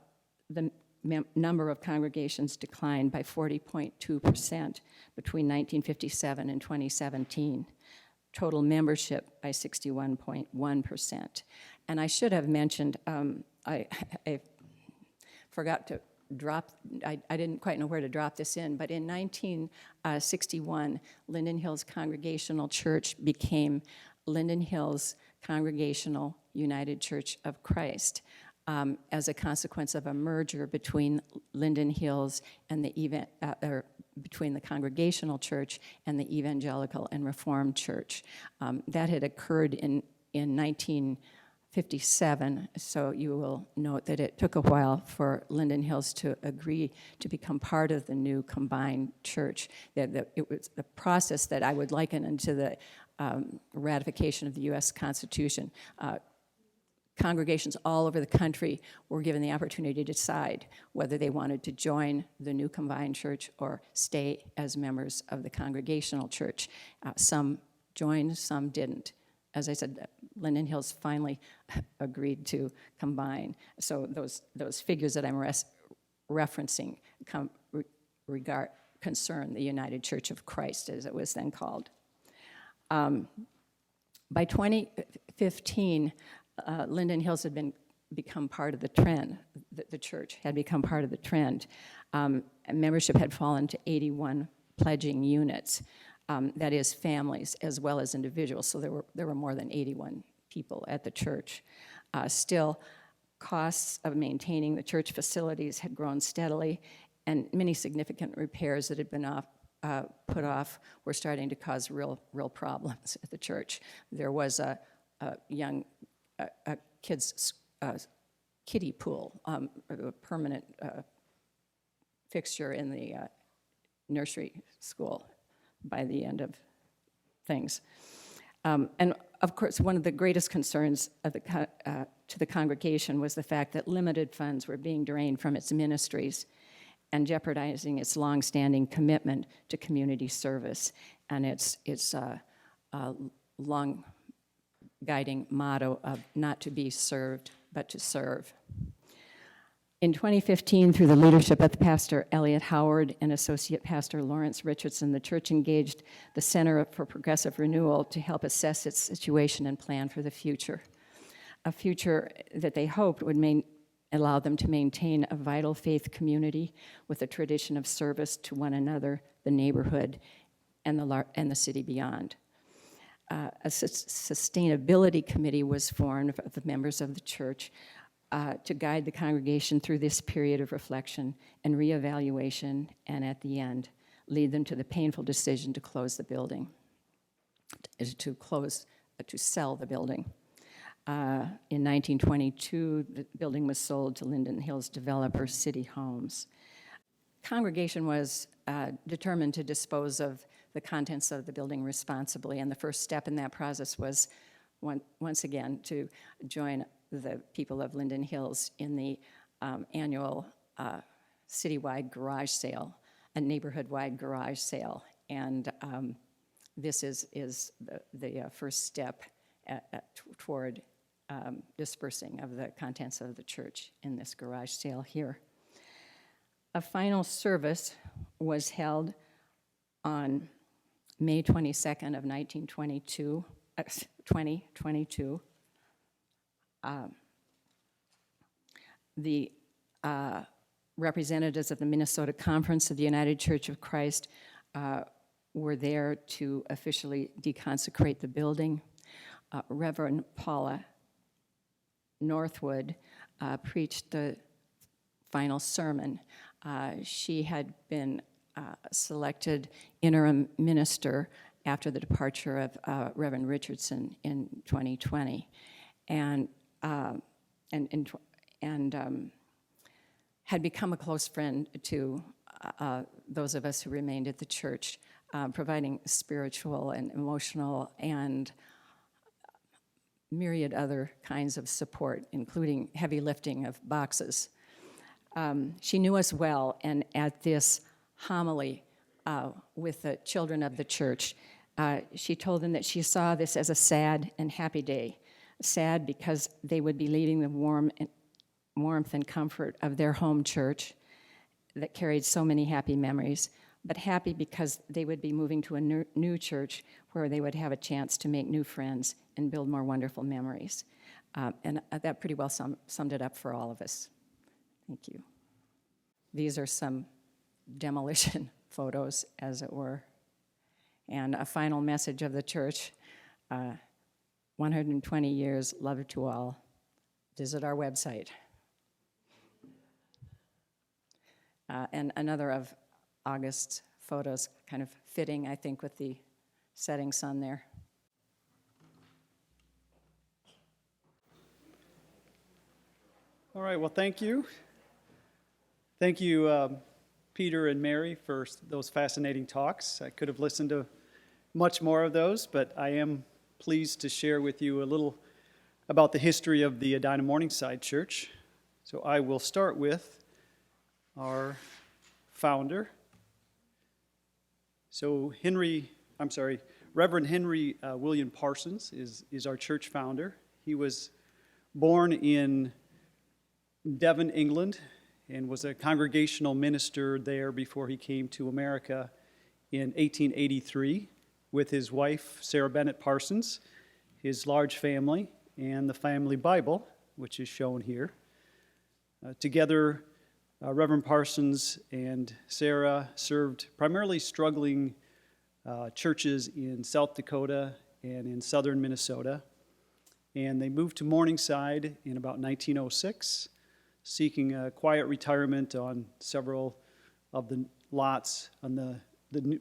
number of congregations declined by 40.2% between 1957 and 2017. Total membership by 61.1%. And I should have mentioned, I forgot to drop, I didn't quite know where to drop this in, but in 1961, Linden Hills Congregational Church became Linden Hills Congregational United Church of Christ, as a consequence of a merger between Linden Hills and between the Congregational Church and the Evangelical and Reformed Church. That had occurred in 1957, so you will note that it took a while for Linden Hills to agree to become part of the new combined church. It was the process that I would liken into the ratification of the U.S. Constitution. Congregations all over the country were given the opportunity to decide whether they wanted to join the new combined church or stay as members of the Congregational Church. Some joined, some didn't. As I said, Linden Hills finally agreed to combine. So those figures that I'm referencing concern the United Church of Christ, as it was then called. By 2015, Linden Hills had become part of the trend. The church had become part of the trend. Membership had fallen to 81 pledging units. That is, families as well as individuals. So there were more than 81 people at the church. Still, costs of maintaining the church facilities had grown steadily, and many significant repairs that had been put off were starting to cause real problems at the church. There was a young kids' kiddie pool, a permanent fixture in the nursery school by the end of things. And of course, one of the greatest concerns of to the congregation was the fact that limited funds were being drained from its ministries and jeopardizing its longstanding commitment to community service and its long guiding motto of not to be served, but to serve. In 2015, through the leadership of Pastor Elliot Howard and Associate Pastor Lawrence Richardson, the church engaged the Center for Progressive Renewal to help assess its situation and plan for the future, a future that they hoped would allow them to maintain a vital faith community with a tradition of service to one another, the neighborhood, and the city beyond. A sustainability committee was formed of the members of the church to guide the congregation through this period of reflection and reevaluation, and at the end, lead them to the painful decision to close the building, to sell the building. In 1922, the building was sold to Linden Hills developer City Homes. Congregation was determined to dispose of the contents of the building responsibly, and the first step in that process was, once again, to join the people of Linden Hills in the annual citywide garage sale, a neighborhood-wide garage sale, and this is the first step toward dispersing of the contents of the church in this garage sale here. A final service was held on May 22nd of 2022. The representatives of the Minnesota Conference of the United Church of Christ were there to officially deconsecrate the building. Reverend Paula Northwood preached the final sermon. She had been selected interim minister after the departure of Reverend Richardson in 2020, and had become a close friend to those of us who remained at the church, providing spiritual and emotional and myriad other kinds of support, including heavy lifting of boxes. She knew us well, and at this homily with the children of the church, she told them that she saw this as a sad and happy day. Sad because they would be leaving the warmth and comfort of their home church that carried so many happy memories, but happy because they would be moving to a new church where they would have a chance to make new friends and build more wonderful memories. And that pretty well summed it up for all of us. Thank you. These are some demolition photos, as it were. And a final message of the church, 120 years, love to all. Visit our website. And another of August's photos, kind of fitting, I think, with the setting sun there.
All right, well, thank you. Thank you, Peter and Mary, for those fascinating talks. I could have listened to much more of those, but I am pleased to share with you a little about the history of the Edina Morningside Church. So I will start with our founder. So Reverend Henry William Parsons is our church founder. He was born in Devon, England, and was a congregational minister there before he came to America in 1883 with his wife, Sarah Bennett Parsons, his large family, and the family Bible, which is shown here. Together, Reverend Parsons and Sarah served primarily struggling churches in South Dakota and in southern Minnesota. And they moved to Morningside in about 1906, seeking a quiet retirement on several of the lots on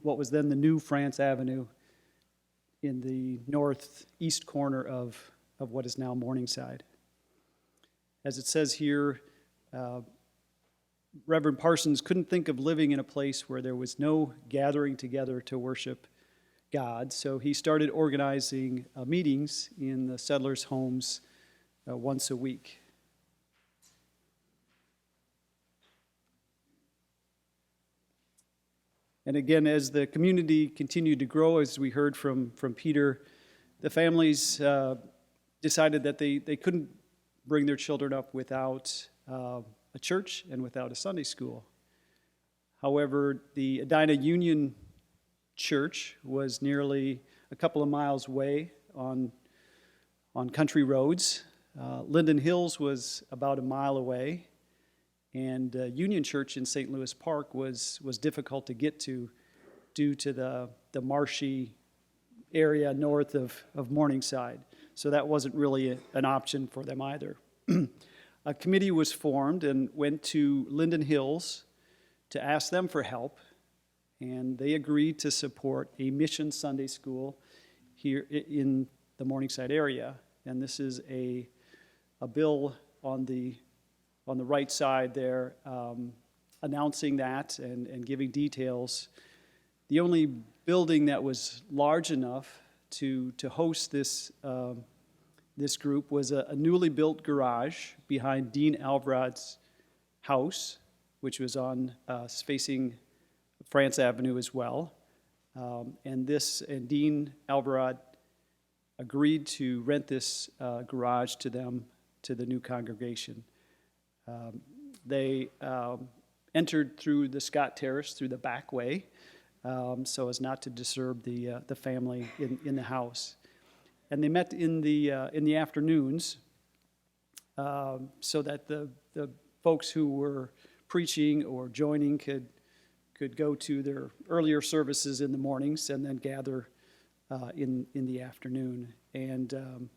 what was then the New France Avenue in the northeast corner of what is now Morningside. As it says here, Reverend Parsons couldn't think of living in a place where there was no gathering together to worship God, so he started organizing meetings in the settlers' homes once a week. And again, as the community continued to grow, as we heard from Peter, the families decided that they couldn't bring their children up without a church and without a Sunday school. However, the Edina Union Church was nearly a couple of miles away on country roads, Linden Hills was about a mile away, and Union Church in St. Louis Park was difficult to get to due to the marshy area north of Morningside. So that wasn't really an option for them either. A committee was formed and went to Linden Hills to ask them for help, and they agreed to support a mission Sunday school here in the Morningside area. And this is a bill on the right side there, announcing that and giving details. The only building that was large enough to host this group was a newly built garage behind Dean Alvarad's house, which was on facing France Avenue as well. And Dean Alvarad agreed to rent this garage to them, to the new congregation. They entered through the Scott Terrace through the back way, so as not to disturb the family in the house. And they met in the afternoons, so that the folks who were preaching or joining could go to their earlier services in the mornings and then gather in the afternoon. And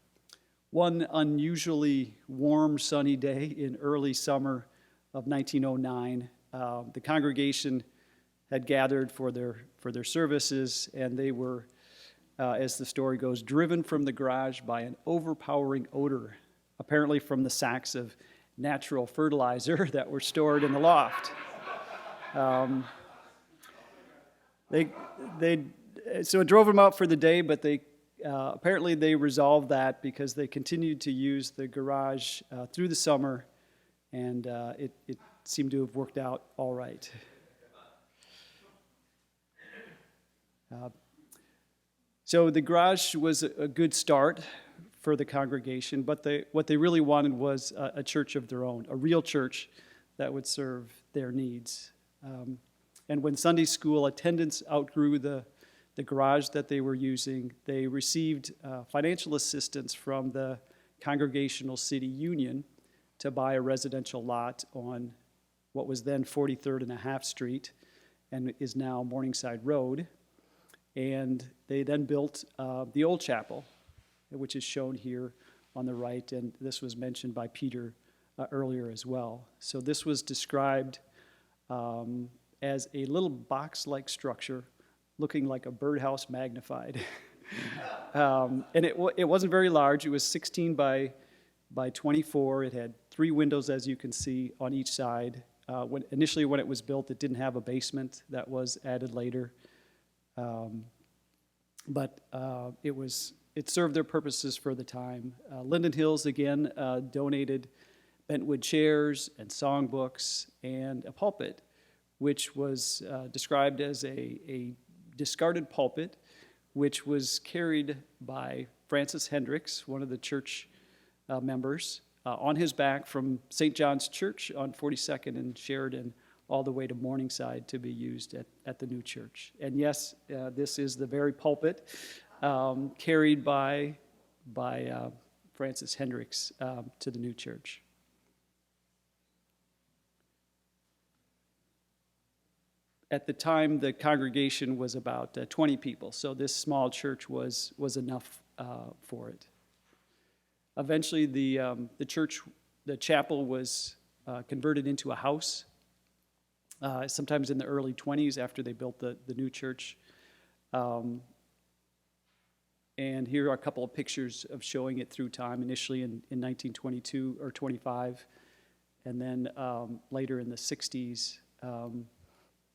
one unusually warm, sunny day in early summer of 1909, the congregation had gathered for their services, and they were, as the story goes, driven from the garage by an overpowering odor, apparently from the sacks of natural fertilizer that were stored in the loft. So it drove them out for the day, but apparently they resolved that because they continued to use the garage through the summer, and it seemed to have worked out all right. So the garage was a good start for the congregation, but what they really wanted was a church of their own, a real church that would serve their needs. And when Sunday school attendance outgrew the garage that they were using, they received financial assistance from the Congregational City Union to buy a residential lot on what was then 43rd and a half Street and is now Morningside Road. And they then built the old chapel, which is shown here on the right, and this was mentioned by Peter earlier as well. So this was described as a little box-like structure looking like a birdhouse magnified. And it wasn't very large. It was 16 by 24. It had 3 windows, as you can see, on each side. Initially, when it was built, it didn't have a basement. That was added later. But it served their purposes for the time. Linden Hills, again, donated bentwood chairs and songbooks and a pulpit, which was described as a discarded pulpit, which was carried by Francis Hendricks, one of the church members, on his back from St. John's Church on 42nd and Sheridan all the way to Morningside to be used at the new church. And yes, this is the very pulpit carried by Francis Hendricks to the new church. At the time, the congregation was about 20 people, so this small church was enough for it. Eventually, the chapel was converted into a house, sometimes in the early 20s after they built the new church. And here are a couple of pictures of showing it through time, initially in 1922 or 25, and then later in the 60s.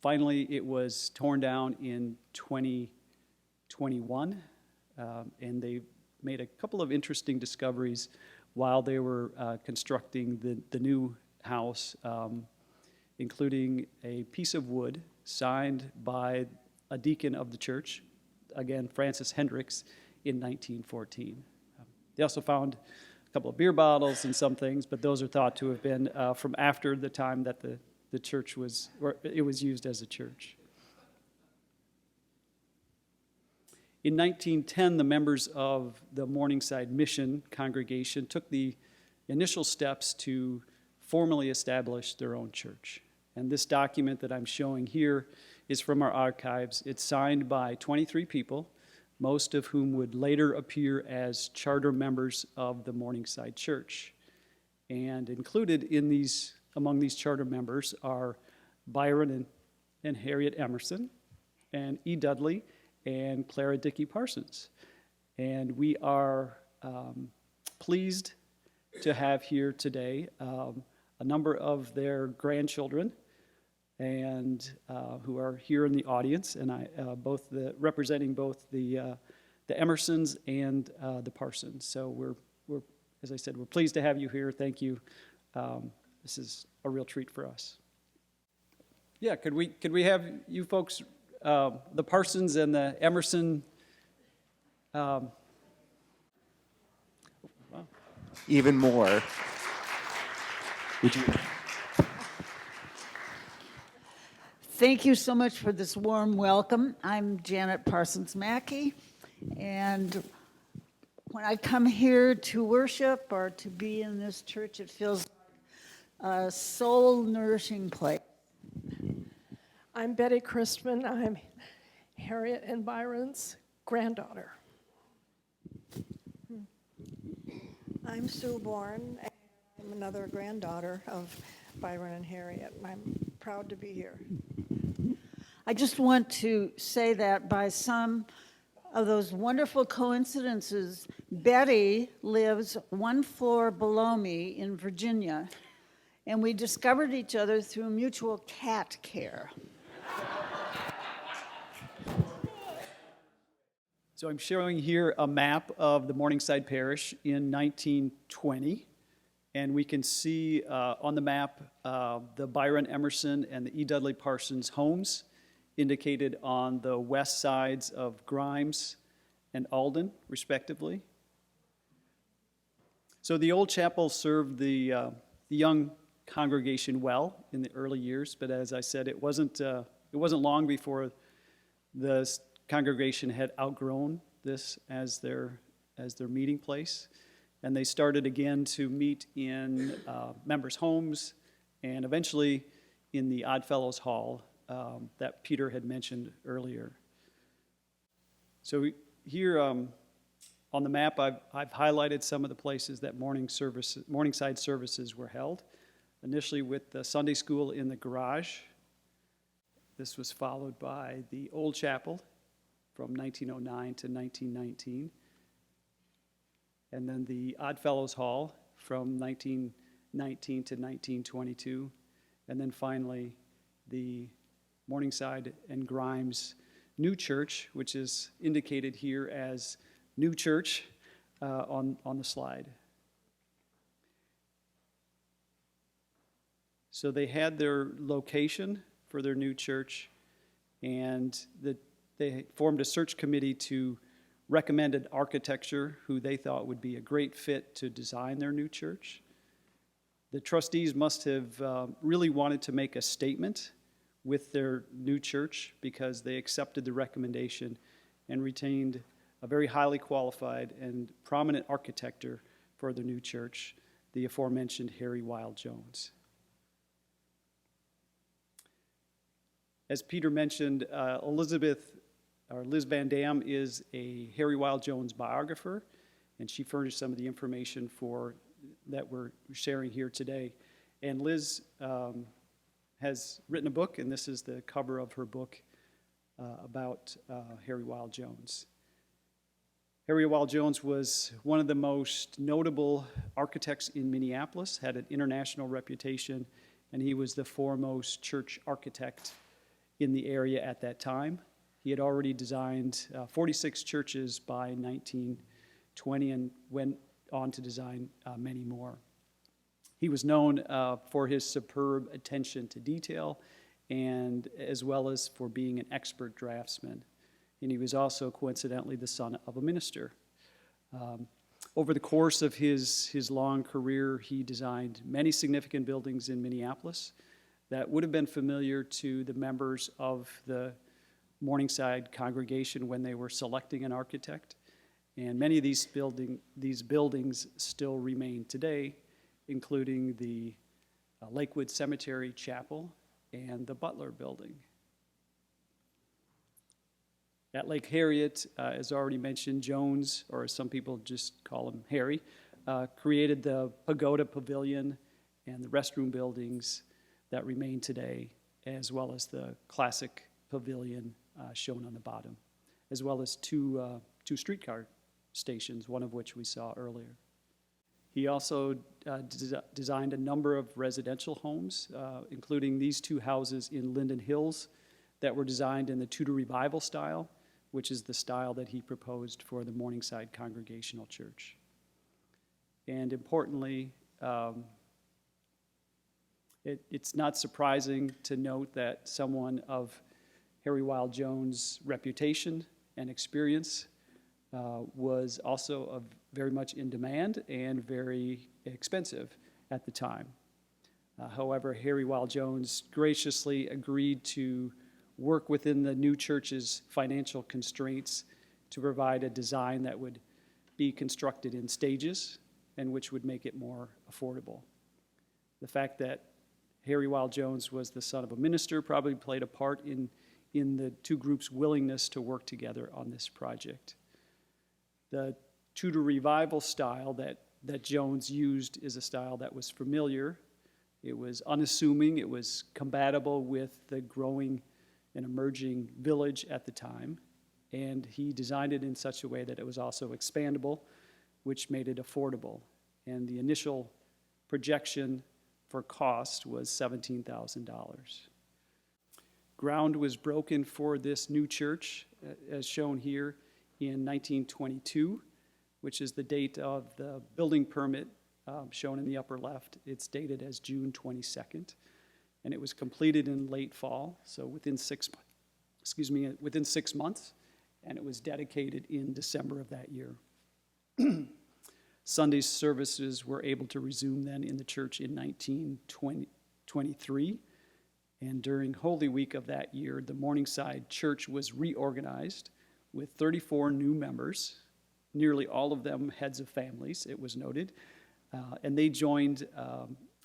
Finally, it was torn down in 2021, and they made a couple of interesting discoveries while they were constructing the new house, including a piece of wood signed by a deacon of the church, again, Francis Hendricks, in 1914. They also found a couple of beer bottles and some things, but those are thought to have been from after the time that the church was used as a church. In 1910, the members of the Morningside Mission congregation took the initial steps to formally establish their own church. And this document that I'm showing here is from our archives. It's signed by 23 people, most of whom would later appear as charter members of the Morningside Church. And included in these, among these charter members are Byron and Harriet Emerson, and E. Dudley, and Clara Dickey Parsons. And we are pleased to have here today a number of their grandchildren, and who are here in the audience, and representing both the Emersons and the Parsons. So we're, as I said, we're pleased to have you here. Thank you. This is a real treat for us. Yeah, could we have you folks, the Parsons and the Emerson?
Even more. Would you?
Thank you so much for this warm welcome. I'm Janet Parsons Mackey, and when I come here to worship or to be in this church, it feels like a soul-nourishing place.
I'm Betty Christman. I'm Harriet and Byron's granddaughter.
I'm Sue Bourne, and I'm another granddaughter of Byron and Harriet. I'm proud to be here.
I just want to say that by some of those wonderful coincidences, Betty lives one floor below me in Virginia, and we discovered each other through mutual cat care.
So I'm showing here a map of the Morningside Parish in 1920, and we can see on the map the Byron Emerson and the E. Dudley Parsons homes indicated on the west sides of Grimes and Alden, respectively. So the old chapel served the young congregation well in the early years, but as I said, it wasn't long before the congregation had outgrown this as their meeting place, and they started again to meet in members' homes and eventually in the Oddfellows Hall that Peter had mentioned earlier. So here on the map, I've highlighted some of the places that Morningside services were held. Initially with the Sunday school in the garage. This was followed by the old chapel from 1909 to 1919. And then the Oddfellows Hall from 1919 to 1922. And then finally, the Morningside and Grimes New Church, which is indicated here as New Church on the slide. So they had their location for their new church, and they formed a search committee to recommend an architecture who they thought would be a great fit to design their new church. The trustees must have really wanted to make a statement with their new church because they accepted the recommendation and retained a very highly qualified and prominent architect for the new church, the aforementioned Harry Wild Jones. As Peter mentioned, Liz Van Dam is a Harry Wild Jones biographer, and she furnished some of the information that we're sharing here today. And Liz has written a book, and this is the cover of her book about Harry Wild Jones. Harry Wild Jones was one of the most notable architects in Minneapolis, had an international reputation, and he was the foremost church architect in the area at that time. He had already designed 46 churches by 1920 and went on to design many more. He was known for his superb attention to detail and as well as for being an expert draftsman. And he was also coincidentally the son of a minister. Over the course of his long career, he designed many significant buildings in Minneapolis that would have been familiar to the members of the Morningside congregation when they were selecting an architect. And many of these buildings still remain today, including the Lakewood Cemetery Chapel and the Butler Building. At Lake Harriet, as already mentioned, Jones, or some people just call him Harry, created the Pagoda Pavilion and the restroom buildings that remain today, as well as the classic pavilion shown on the bottom, as well as two streetcar stations, one of which we saw earlier. He also designed a number of residential homes, including these two houses in Linden Hills that were designed in the Tudor Revival style, which is the style that he proposed for the Morningside Congregational Church. And importantly, it's not surprising to note that someone of Harry Wild Jones' reputation and experience was also very much in demand and very expensive at the time. However, Harry Wild Jones graciously agreed to work within the new church's financial constraints to provide a design that would be constructed in stages and which would make it more affordable. The fact that Harry Wild Jones was the son of a minister probably played a part in the two groups' willingness to work together on this project. The Tudor Revival style that Jones used is a style that was familiar. It was unassuming. It was compatible with the growing and emerging village at the time. And he designed it in such a way that it was also expandable, which made it affordable. And the initial projection for cost was $17,000. Ground was broken for this new church, as shown here, in 1922, which is the date of the building permit shown in the upper left. It's dated as June 22nd, and it was completed in late fall, so within 6 months, and it was dedicated in December of that year. Sunday services were able to resume then in the church in 1923, and during Holy Week of that year, the Morningside Church was reorganized with 34 new members, nearly all of them heads of families, it was noted, and they joined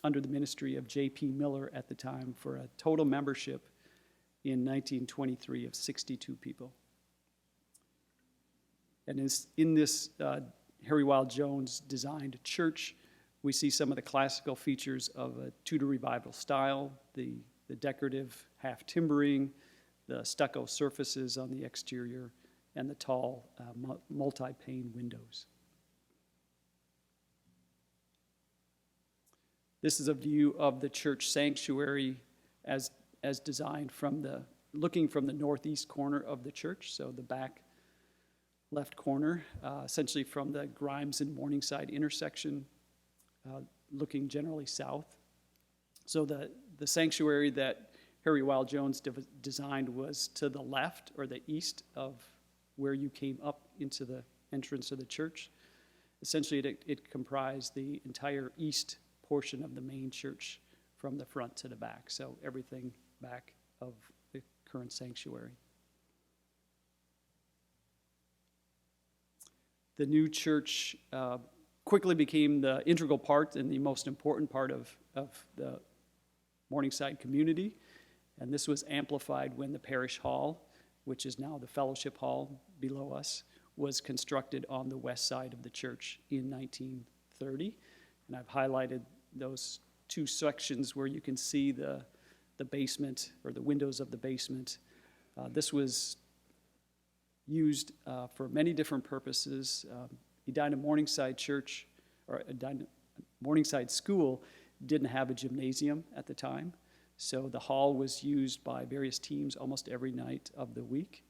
under the ministry of J.P. Miller at the time for a total membership in 1923 of 62 people. And in this Harry Wild Jones designed church, we see some of the classical features of a Tudor Revival style, the decorative half timbering, the stucco surfaces on the exterior, and the tall multi-pane windows. This is a view of the church sanctuary as designed looking from the northeast corner of the church, so the back left corner, essentially from the Grimes and Morningside intersection, looking generally south. So the sanctuary that Harry Wild Jones designed was to the left or the east of where you came up into the entrance of the church. Essentially, it comprised the entire east portion of the main church from the front to the back, so everything back of the current sanctuary. The new church quickly became the integral part and the most important part of the Morningside community, and this was amplified when the parish hall, which is now the fellowship hall below us, was constructed on the west side of the church in 1930. And I've highlighted those two sections where you can see the basement or the windows of the basement. This was used for many different purposes. Edina Morningside Church, or Edina Morningside School, didn't have a gymnasium at the time, so the hall was used by various teams almost every night of the week.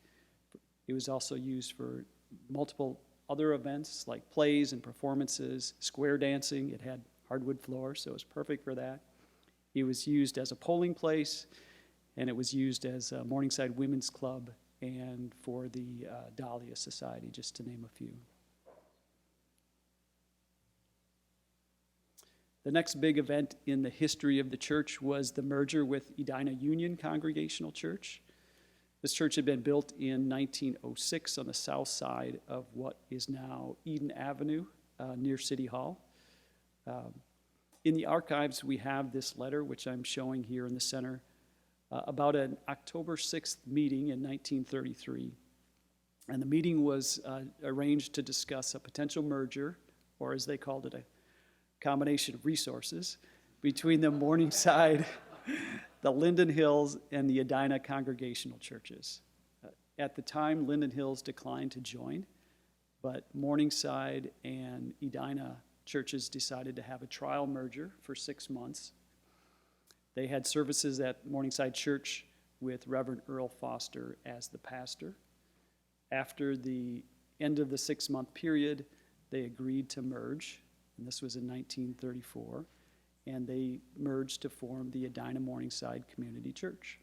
It was also used for multiple other events like plays and performances, square dancing. It had hardwood floors, so it was perfect for that. It was used as a polling place, and it was used as a Morningside Women's Club and for the Dahlia Society, just to name a few. The next big event in the history of the church was the merger with Edina Union Congregational Church. This church had been built in 1906 on the south side of what is now Eden Avenue near City Hall. In the archives, we have this letter, which I'm showing here in the center, about an October 6th meeting in 1933. And the meeting was arranged to discuss a potential merger, or as they called it, a combination of resources, between the Morningside, the Linden Hills, and the Edina Congregational churches. At the time, Linden Hills declined to join, but Morningside and Edina churches decided to have a trial merger for 6 months. They had services at Morningside Church with Reverend Earl Foster as the pastor. After the end of the 6-month period, they agreed to merge, and this was in 1934, and they merged to form the Edina Morningside Community Church,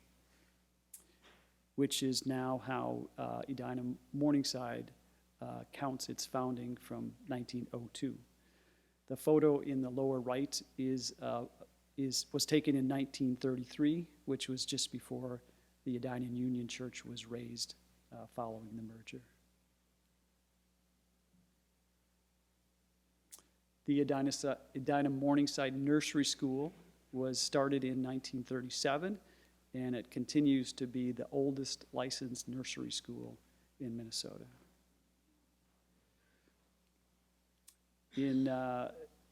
which is now how Edina Morningside counts its founding from 1902. The photo in the lower right was taken in 1933, which was just before the Edina Union Church was raised following the merger. The Edina Morningside Nursery School was started in 1937, and it continues to be the oldest licensed nursery school in Minnesota.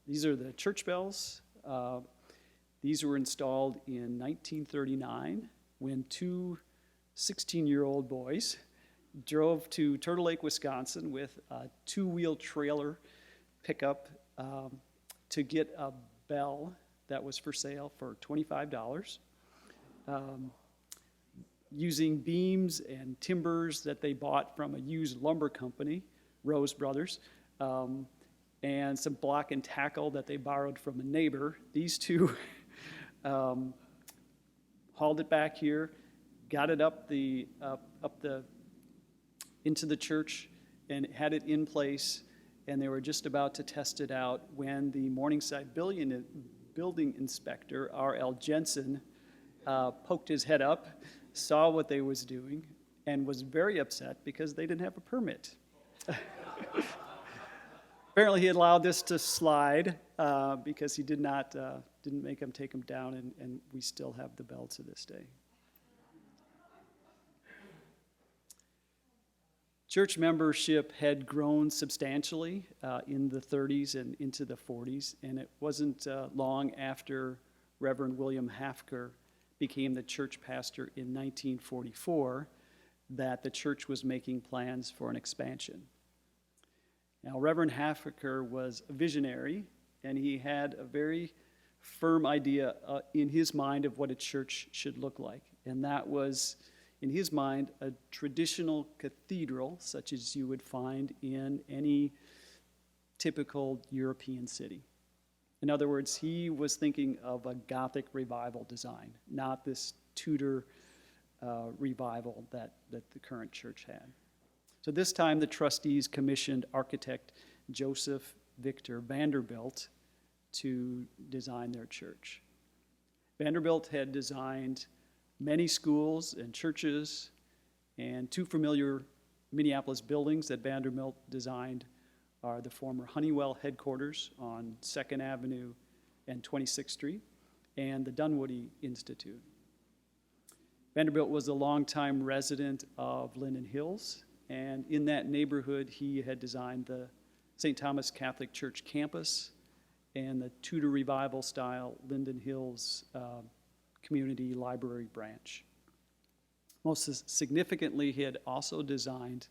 These are the church bells. These were installed in 1939 when two 16-year-old boys drove to Turtle Lake, Wisconsin with a two-wheel trailer pickup to get a bell that was for sale for $25, using beams and timbers that they bought from a used lumber company, Rose Brothers, and some block and tackle that they borrowed from a neighbor. These two hauled it back here, got it into the church, and had it in place, and they were just about to test it out when the Morningside building inspector, R.L. Jensen, poked his head up, saw what they was doing, and was very upset because they didn't have a permit. Apparently he allowed this to slide because he didn't make them take them down, and we still have the bell to this day. Church membership had grown substantially in the 30s and into the 40s, and it wasn't long after Reverend William Hafker became the church pastor in 1944 that the church was making plans for an expansion. Now, Reverend Hafker was a visionary, and he had a very firm idea in his mind of what a church should look like, and that was, in his mind, a traditional cathedral, such as you would find in any typical European city. In other words, he was thinking of a Gothic revival design, not this Tudor revival that the current church had. So this time the trustees commissioned architect Joseph Victor Vanderbilt to design their church. Vanderbilt had designed many schools and churches, and two familiar Minneapolis buildings that Vanderbilt designed are the former Honeywell headquarters on 2nd Avenue and 26th Street, and the Dunwoody Institute. Vanderbilt was a longtime resident of Linden Hills, and in that neighborhood he had designed the St. Thomas Catholic Church campus and the Tudor Revival style Linden Hills Community Library branch. Most significantly, he had also designed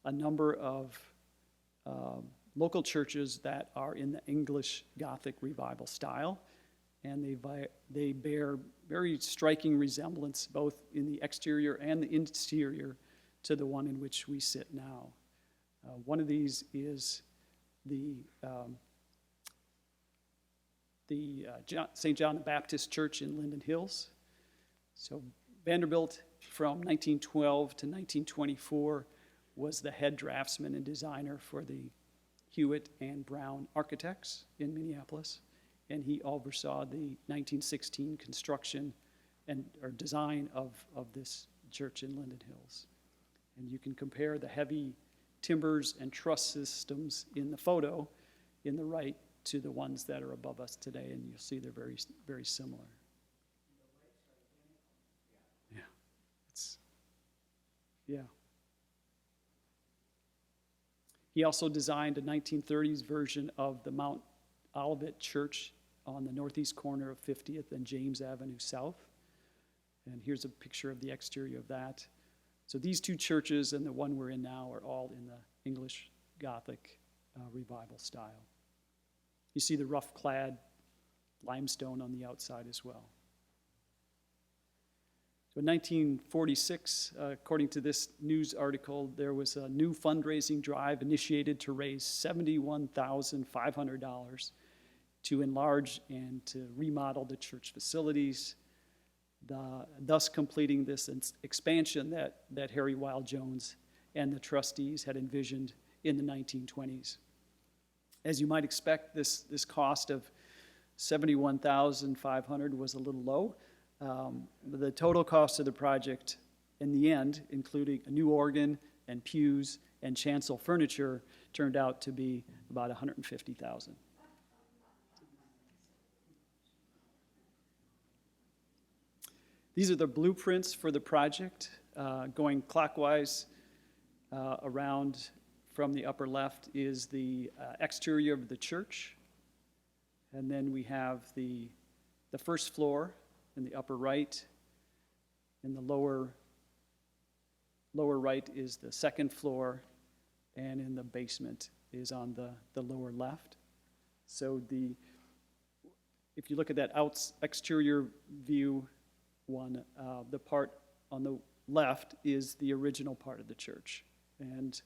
a number of local churches that are in the English Gothic Revival style, and they bear very striking resemblance both in the exterior and the interior to the one in which we sit now. One of these is the St. John the Baptist Church in Linden Hills. So Vanderbilt from 1912 to 1924 was the head draftsman and designer for the Hewitt and Brown Architects in Minneapolis, and he oversaw the 1916 construction or design of this church in Linden Hills. And you can compare the heavy timbers and truss systems in the photo in the right to the ones that are above us today, and you'll see they're very, very similar. Yeah, yeah. He also designed a 1930s version of the Mount Olivet Church on the northeast corner of 50th and James Avenue South. And here's a picture of the exterior of that. So these two churches and the one we're in now are all in the English Gothic revival style. You see the rough-clad limestone on the outside as well. So in 1946, according to this news article, there was a new fundraising drive initiated to raise $71,500 to enlarge and to remodel the church facilities, thus completing this expansion that Harry Wild Jones and the trustees had envisioned in the 1920s. As you might expect, this cost of $71,500 was a little low. The total cost of the project in the end, including a new organ and pews and chancel furniture, turned out to be about $150,000. These are the blueprints for the project, going clockwise around from the upper left is the exterior of the church. And then we have the first floor in the upper right. In the lower right is the second floor, and in the basement is on the lower left. So if you look at that exterior view one, the part on the left is the original part of the church. And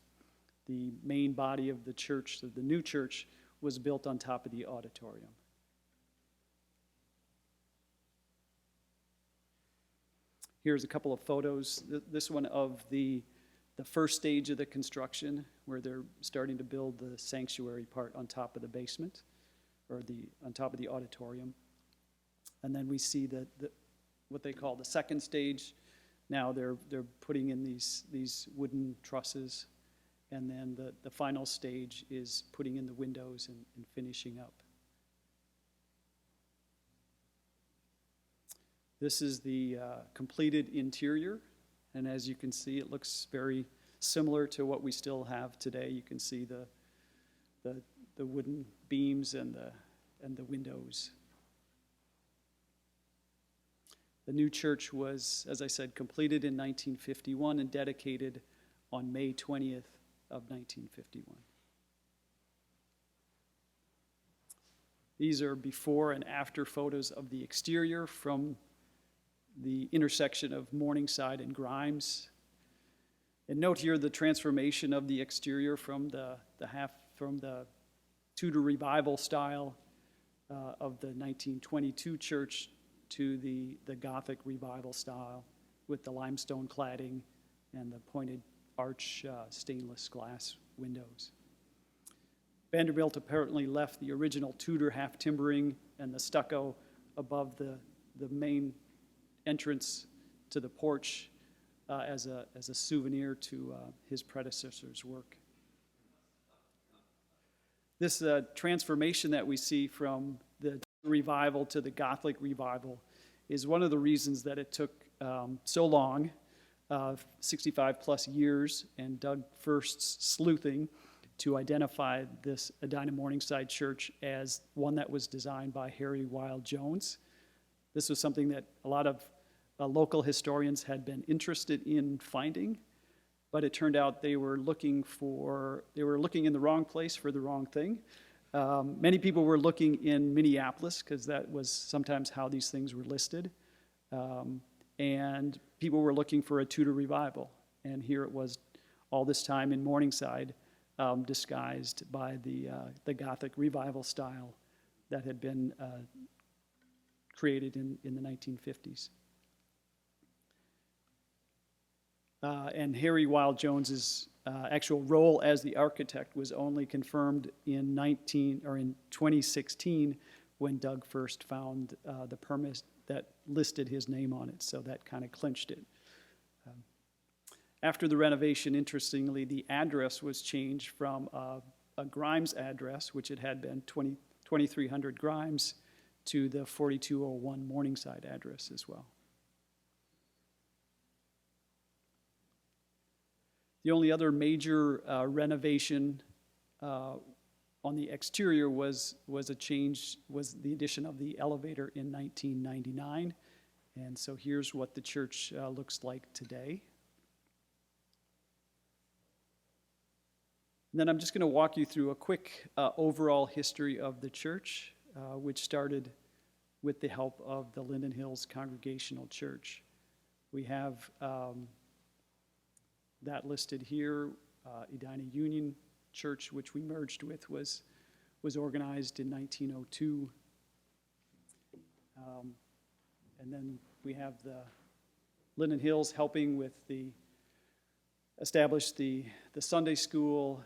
the main body of the church, so the new church, was built on top of the auditorium. Here's a couple of photos. This one of the first stage of the construction, where they're starting to build the sanctuary part on top of the basement, or on top of the auditorium. And then we see what they call the second stage. Now they're putting in these wooden trusses, and then the final stage is putting in the windows and finishing up. This is the completed interior, and as you can see, it looks very similar to what we still have today. You can see the wooden beams and the windows. The new church was, as I said, completed in 1951 and dedicated on May 20th of 1951. These are before and after photos of the exterior from the intersection of Morningside and Grimes. And note here the transformation of the exterior from the Tudor revival style of the 1922 church to the Gothic revival style with the limestone cladding and the pointed arch stainless glass windows. Vanderbilt apparently left the original Tudor half timbering and the stucco above the main entrance to the porch as a souvenir to his predecessor's work. This transformation that we see from the revival to the Gothic revival is one of the reasons that it took so long, 65 plus years, and Doug First's sleuthing to identify this Edina Morningside Church as one that was designed by Harry Wild Jones. This was something that a lot of local historians had been interested in finding, but it turned out they were looking in the wrong place for the wrong thing. Many people were looking in Minneapolis because that was sometimes how these things were listed. And people were looking for a Tudor revival. And here it was all this time in Morningside, disguised by the Gothic revival style that had been created in the 1950s. And Harry Wild Jones's actual role as the architect was only confirmed in 2016 when Doug First found the permit that listed his name on it, so that kind of clinched it. After the renovation, interestingly, the address was changed from a Grimes address, which it had been 2300 Grimes to the 4201 Morningside address as well. The only other major renovation on the exterior was the addition of the elevator in 1999. And so here's what the church looks like today. And then I'm just going to walk you through a quick overall history of the church, which started with the help of the Linden Hills Congregational Church. We have that listed here. Edina Union Church, which we merged with, was organized in 1902. And then we have the Linden Hills helping with establish the Sunday school,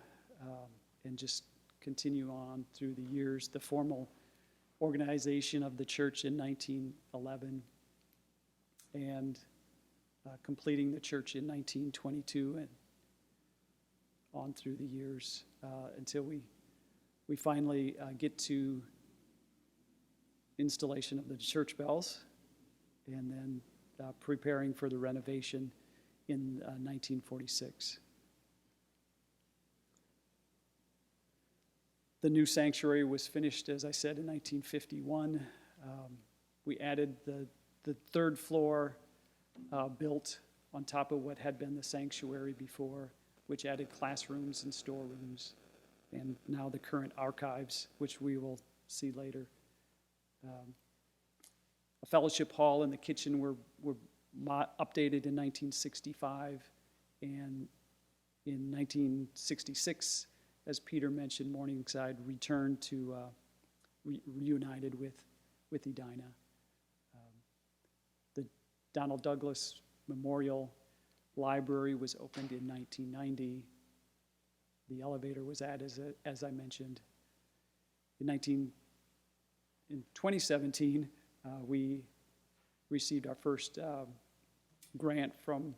and just continue on through the years. The formal organization of the church in 1911, and completing the church in 1922, and on through the years until we finally get to installation of the church bells, and then preparing for the renovation in 1946. The new sanctuary was finished, as I said, in 1951. We added the third floor built on top of what had been the sanctuary before, which added classrooms and storerooms, and now the current archives, which we will see later. A fellowship hall and the kitchen were updated in 1965, and in 1966, as Peter mentioned, Morningside returned to, reunited with Edina. The Donald Douglas Memorial Library was opened in 1990. The elevator was added, as I mentioned. In 2017, we received our first grant from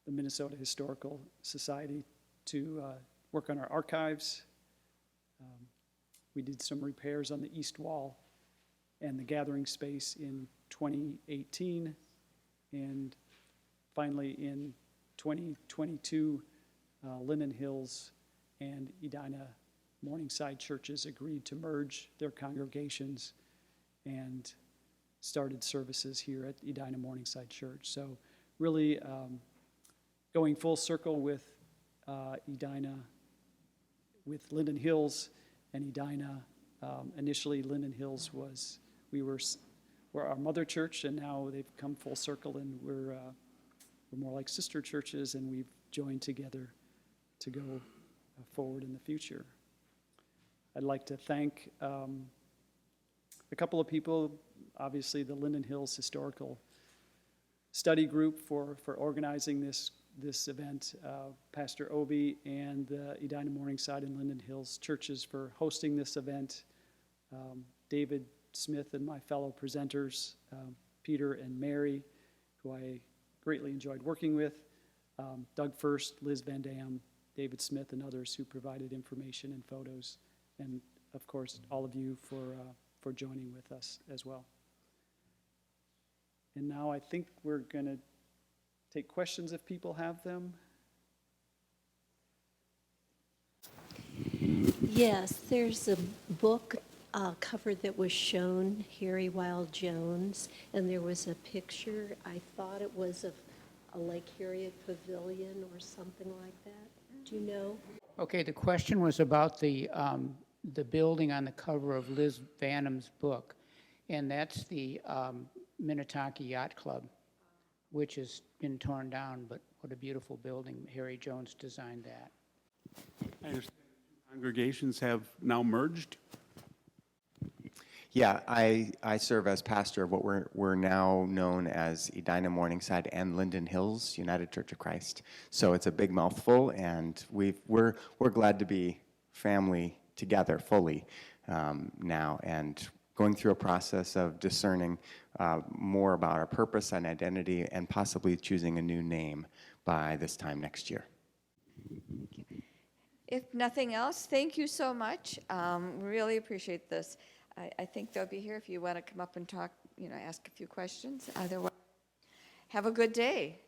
the Minnesota Historical Society to work on our archives. We did some repairs on the east wall and the gathering space in 2018. And finally, in 2022, Linden Hills and Edina Morningside churches agreed to merge their congregations and started services here at Edina Morningside Church. So really going full circle with Edina, with Linden Hills and Edina. Initially, Linden Hills were our mother church, and now they've come full circle, and we're more like sister churches, and we've joined together to go forward in the future. I'd like to thank a couple of people, obviously the Linden Hills Historical Study Group for organizing this event, Pastor Obi, and Edina Morningside and Linden Hills churches for hosting this event, David Smith and my fellow presenters, Peter and Mary, who I greatly enjoyed working with, Doug First, Liz Van Dam, David Smith, and others who provided information and photos, and of course all of you for joining with us as well. And now I think we're going to take questions if people have them.
Yes, there's a book cover that was shown, Harry Wild Jones, and there was a picture, I thought it was of a Lake Harriet pavilion or something like that. Do you know?
Okay, the question was about the building on the cover of Liz Vanham's book, and that's the Minnetonka Yacht Club, which has been torn down, but what a beautiful building. Harry Jones designed that.
I understand congregations have now merged.
Yeah, I serve as pastor of what we're now known as Edina Morningside and Linden Hills United Church of Christ. So it's a big mouthful, and we're glad to be family together fully now, and going through a process of discerning more about our purpose and identity, and possibly choosing a new name by this time next year.
If nothing else, thank you so much. Really appreciate this. I think they'll be here if you want to come up and talk, ask a few questions. Otherwise, have a good day.